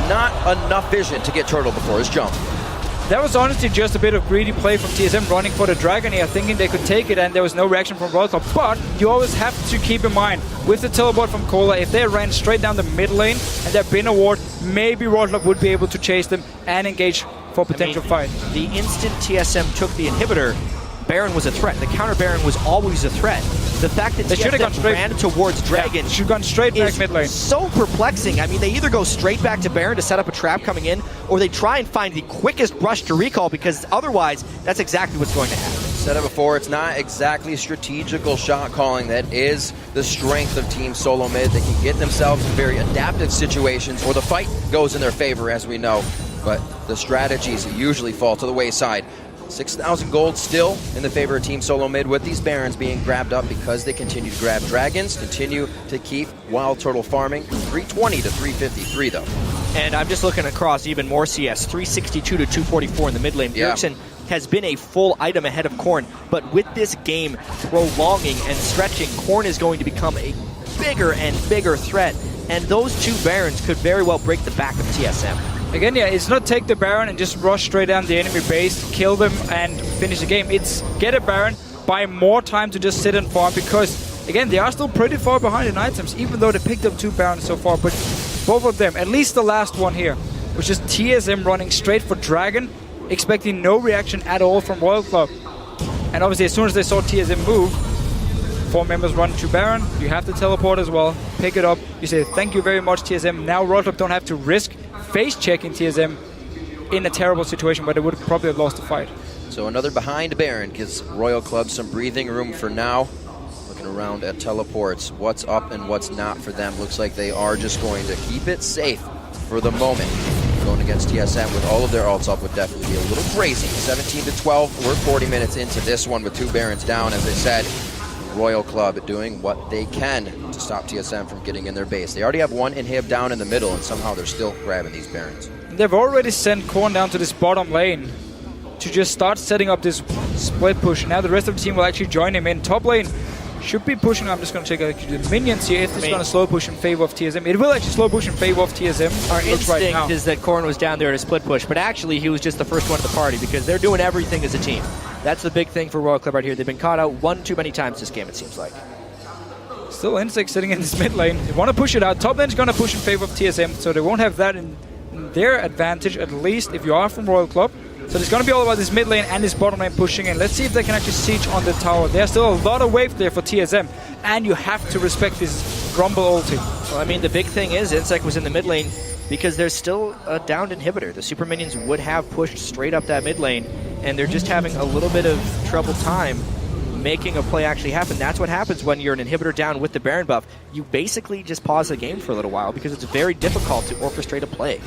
not enough vision to get Turtle before his jump. That was honestly just a bit of greedy play from TSM running for the Dragon here, thinking they could take it, and there was no reaction from Royal Club. But you always have to keep in mind, with the teleport from Cola, if they ran straight down the mid lane and there'd been a ward, maybe Royal Club would be able to chase them and engage for a potential fight. The instant TSM took the inhibitor, Baron was a threat. The counter Baron was always a threat. The fact that they TSM ran towards Dragon should have gone straight back mid lane. So perplexing. I mean, they either go straight back to Baron to set up a trap coming in, or they try and find the quickest rush to recall, because otherwise, that's exactly what's going to happen. Said it before, it's not exactly strategical shot calling that is the strength of Team Solomid. They can get themselves in very adaptive situations, or the fight goes in their favor, as we know, but the strategies usually fall to the wayside. 6,000 gold still in the favor of Team Solomid, with these Barons being grabbed up because they continue to grab Dragons, continue to keep Wild Turtle farming. 320 to 353 though. And I'm just looking across even more CS, 362 to 244 in the mid lane. Bjergsen has been a full item ahead of Korn, but with this game prolonging and stretching, Korn is going to become a bigger and bigger threat, and those two Barons could very well break the back of TSM. Again, yeah, it's not take the Baron and just rush straight down the enemy base, kill them and finish the game. It's get a Baron, buy more time to just sit and farm because, again, they are still pretty far behind in items, even though they picked up 2 Barons so far. But both of them, at least the last one here, which is TSM running straight for Dragon, expecting no reaction at all from Royal Club. And obviously, as soon as they saw TSM move, 4 members run to Baron. You have to teleport as well. Pick it up. You say, thank you very much, TSM. Now Royal Club don't have to risk face-checking TSM in a terrible situation where they would probably have lost the fight. So another behind Baron gives Royal Club some breathing room for now. Looking around at teleports, what's up and what's not for them. Looks like they are just going to keep it safe for the moment. Going against TSM with all of their ults up would definitely be a little crazy. 17-12, we're 40 minutes into this one with 2 Barons down, as I said. Royal Club doing what they can to stop TSM from getting in their base. They already have 1 inhib down in the middle, and somehow they're still grabbing these Barons. They've already sent Korn down to this bottom lane to just start setting up this split push. Now the rest of the team will actually join him in. Top lane should be pushing. I'm just going to check the minions here. If it's going to slow push in favor of TSM. It will actually slow push in favor of TSM. Our instinct is that Korn was down there to split push, but actually he was just the first one of the party because they're doing everything as a team. That's the big thing for Royal Club right here. They've been caught out one too many times this game, it seems like. Still Insect sitting in this mid lane. They want to push it out. Top lane's going to push in favor of TSM, so they won't have that in their advantage, at least if you are from Royal Club. So it's going to be all about this mid lane and this bottom lane pushing in. Let's see if they can actually siege on the tower. There's still a lot of wave there for TSM, and you have to respect this Grumble ulti. Well, I mean, the big thing is Insect was in the mid lane because there's still a downed inhibitor. The super minions would have pushed straight up that mid lane, and they're just having a little bit of trouble time making a play actually happen. That's what happens when you're an inhibitor down with the Baron buff. You basically just pause the game for a little while because it's very difficult to orchestrate a play.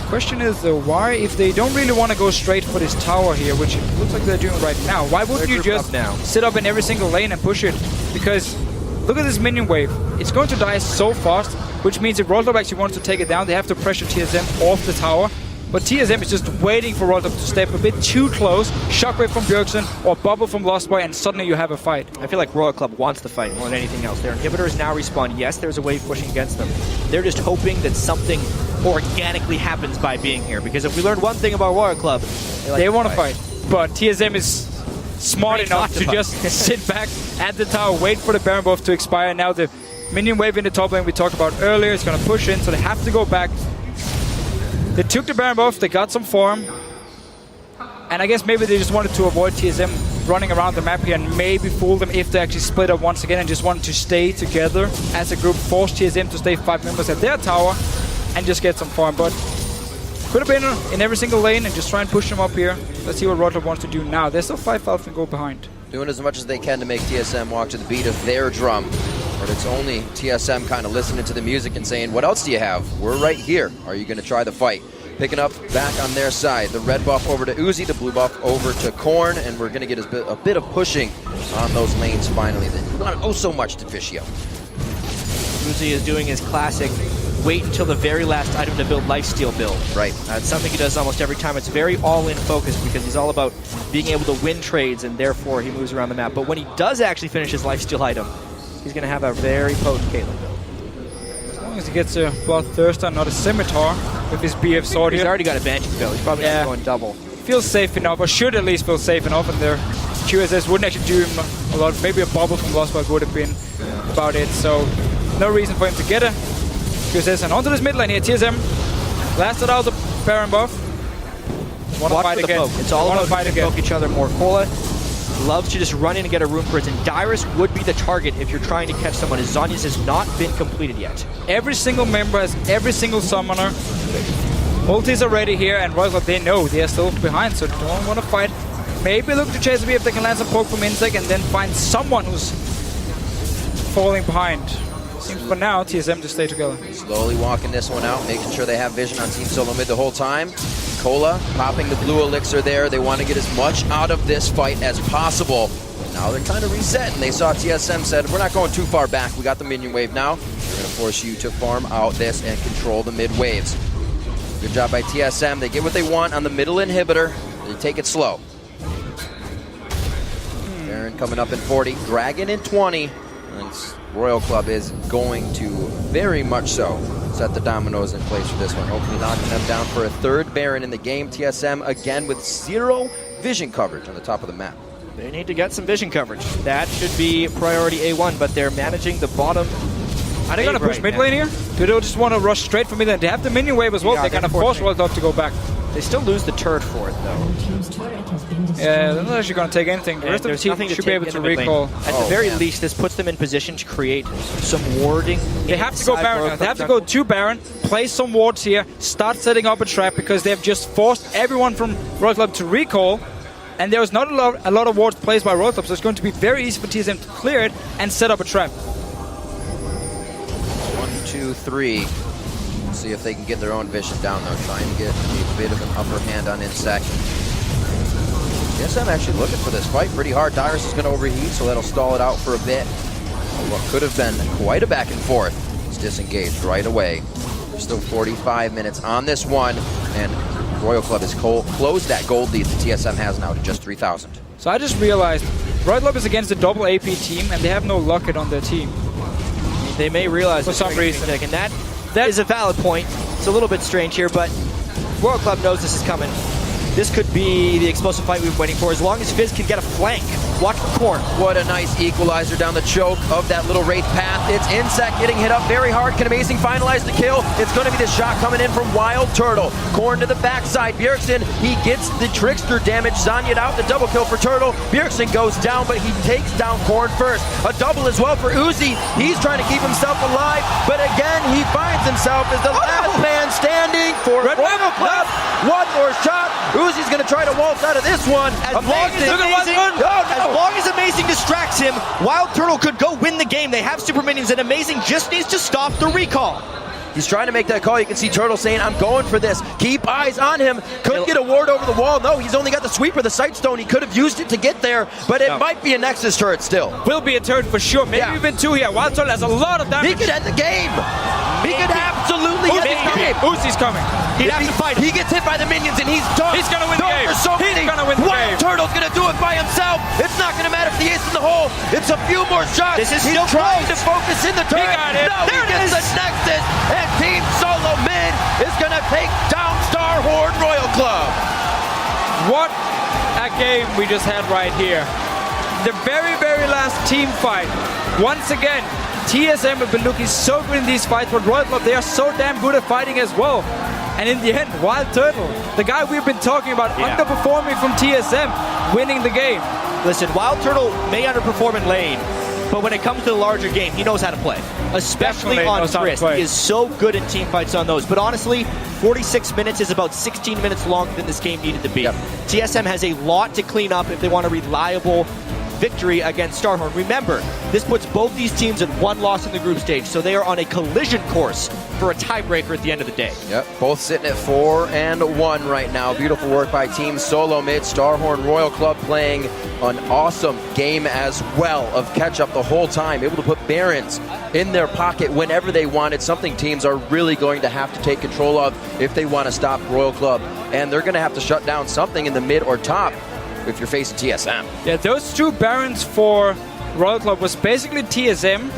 Question is though, why, if they don't really want to go straight for this tower here, which it looks like they're doing right now, why wouldn't you just sit up in every single lane and push it? Because look at this minion wave. It's going to die so fast, which means if Royal Club actually wants to take it down, they have to pressure TSM off the tower. But TSM is just waiting for Royal Club to step a bit too close, Shockwave from Bjergsen or Bubble from Lost Boy, and suddenly you have a fight. I feel like Royal Club wants the fight more than anything else. Their inhibitors now respawn. Yes, there's a wave pushing against them. They're just hoping that something organically happens by being here. Because if we learned one thing about Royal Club, they want to fight. But TSM is smart enough to just sit back at the tower, wait for the Baron buff to expire. Now the minion wave in the top lane we talked about earlier is going to push in, so they have to go back. They took the Baron buff, they got some farm, and I guess maybe they just wanted to avoid TSM running around the map here and maybe fool them if they actually split up once again and just wanted to stay together as a group, force TSM to stay 5 members at their tower and just get some farm. But could have been in every single lane and just try and push them up here. Let's see what Royal Club wants to do now. There's still 5,000 and go behind. Doing as much as they can to make TSM walk to the beat of their drum. But it's only TSM kind of listening to the music and saying, what else do you have? We're right here. Are you going to try the fight? Picking up back on their side. The red buff over to Uzi, the blue buff over to Korn, and we're going to get a bit of pushing on those lanes finally. They want oh so much to Fischio. Uzi is doing his classic wait until the very last item to build lifesteal build. Right. It's something he does almost every time. It's very all-in focused because he's all about being able to win trades, and therefore he moves around the map. But when he does actually finish his lifesteal item, he's going to have a very potent Caitlyn build. As long as he gets a Bloodthirster, not a Scimitar with his BF sword here. He's already got a Banshee build. He's probably not going double. Feels safe enough, or should at least feel safe enough, and their QSS wouldn't actually do him a lot. Maybe a bubble from Lost Boy would have been about it, so no reason for him to get a QSS. And onto this mid lane here, TSM blasted out the Baron buff. Want to fight again. It's all about trying to poke each other more. Cola loves to just run in and get a rune prison. Dyrus would be the target if you're trying to catch someone. His Zhonya's has not been completed yet. Every single member has every single summoner. Ultis are ready here, and Royal Club, they know they are still behind, so don't want to fight. Maybe look to chase a bit if they can land some poke from Insect and then find someone who's falling behind. Seems for now, TSM to stay together. Slowly walking this one out, making sure they have vision on Team Solomid the whole time. Cola popping the blue elixir there. They want to get as much out of this fight as possible. Now they're kind of reset, and they saw TSM said, we're not going too far back. We got the minion wave now. We're going to force you to farm out this and control the mid waves. Good job by TSM. They get what they want on the middle inhibitor. They take it slow. Baron coming up in 40, Dragon in 20. And Royal Club is going to very much so set the dominoes in place for this one. Hopefully knocking them down for a third Baron in the game. TSM again with 0 vision coverage on the top of the map. They need to get some vision coverage. That should be priority A1, but they're managing the bottom. Are they going to push mid lane here? Do they just want to rush straight for mid lane? They have the minion wave as well. They're going to force Royal Club to go back. They still lose the turret for it, though. Yeah, they're not actually going to take anything. The rest of the team should be able to recall. At the very least, this puts them in position to create some warding. They have to go Baron now. They have to go to Baron, place some wards here, start setting up a trap because they have just forced everyone from Royal Club to recall. And there was not a lot of wards placed by Royal Club, so it's going to be very easy for TSM to clear it and set up a trap. 1, 2, 3. See if they can get their own vision down, though. Trying to get a bit of an upper hand on Insect. TSM actually looking for this fight pretty hard. Dyrus is going to overheat, so that'll stall it out for a bit. What could have been quite a back and forth is disengaged right away. Still 45 minutes on this one, and Royal Club has closed that gold lead that TSM has now to just 3,000. So I just realized Royal Club is against a double AP team, and they have no Locket on their team. They may realize for some reason. And that is a valid point. It's a little bit strange here, but Royal Club knows this is coming. This could be the explosive fight we've been waiting for, as long as Fizz can get a flank. Watch for Corn. What a nice equalizer down the choke of that little Wraith path. It's Insect getting hit up very hard. Can Amazing finalize the kill? It's going to be the shot coming in from Wild Turtle. Corn to the backside. Bjergsen, he gets the Trickster damage. Zanya'd out the double kill for Turtle. Bjergsen goes down, but he takes down Corn first. A double as well for Uzi. He's trying to keep himself alive, but again, he finds himself as the last man standing for Royal Club. One more shot. Uzi's going to try to waltz out of this one. As long as Amazing distracts him, Wild Turtle could go win the game. They have super minions, and Amazing just needs to stop the recall. He's trying to make that call. You can see Turtle saying, I'm going for this. Keep eyes on him. Could get a ward over the wall. No, he's only got the sweeper, the sight stone. He could have used it to get there, but it might be a Nexus turret still. Will be a turret for sure. Maybe even two here. Wild Turtle has a lot of damage. He could end the game. He could absolutely end the game. Uzi's coming. He'd have to fight him. He gets hit by the minions and he's done. He's going to win the game. He's going to win the game. Wild Turtle's going to do it by himself. It's not going to matter for the ace in the hole. It's a few more shots. This is he's still trying close. to focus in the turret. He got it. No, there he gets the Nexus. And Team Solomid is going to take down Star Horde Royal Club. What a game we just had right here. The very, very last team fight. Once again, TSM have been looking so good in these fights, but Royal Club, they are so damn good at fighting as well. And in the end, Wild Turtle, the guy we've been talking about, underperforming from TSM, winning the game. Listen, Wild Turtle may underperform in lane, but when it comes to the larger game, he knows how to play. Especially on Twist. He is so good in team fights on those. But honestly, 46 minutes is about 16 minutes longer than this game needed to be. TSM has a lot to clean up if they want a reliable victory against Starhorn. Remember, this puts both these teams at one loss in the group stage, so they are on a collision course for a tiebreaker at the end of the day. Yep, both sitting at 4-1 right now. Beautiful work by Team Solomid. Starhorn Royal Club playing an awesome game as well of catch-up the whole time, able to put Barons in their pocket whenever they wanted, something teams are really going to have to take control of if they want to stop Royal Club, and they're going to have to shut down something in the mid or top if you're facing TSM. Yeah, those two Barons for Royal Club was basically TSM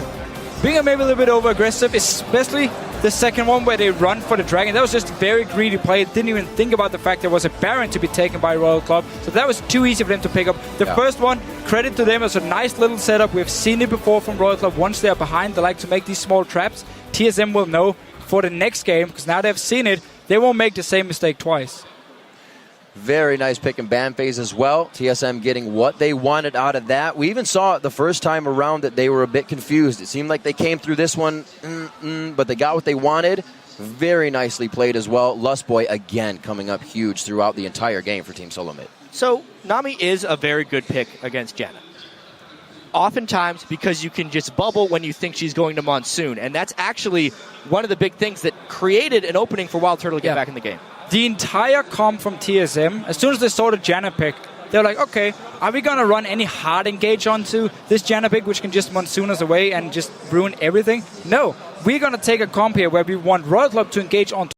being maybe a little bit over-aggressive, especially the second one where they run for the Dragon. That was just a very greedy play. Didn't even think about the fact there was a Baron to be taken by Royal Club. So that was too easy for them to pick up. The first one, credit to them, it was a nice little setup. We've seen it before from Royal Club. Once they're behind, they like to make these small traps. TSM will know for the next game, because now they've seen it, they won't make the same mistake twice. Very nice pick and ban phase as well. TSM getting what they wanted out of that. We even saw it the first time around that they were a bit confused. It seemed like they came through this one, but they got what they wanted. Very nicely played as well. Lustboy again coming up huge throughout the entire game for Team Solomid. So Nami is a very good pick against Janna. Oftentimes because you can just bubble when you think she's going to Monsoon. And that's actually one of the big things that created an opening for Wild Turtle to get back in the game. The entire comp from TSM, as soon as they saw the Janna pick, they're like, okay, are we going to run any hard engage onto this Janna pick, which can just Monsoon us away and just ruin everything? No, we're going to take a comp here where we want Royal Club to engage onto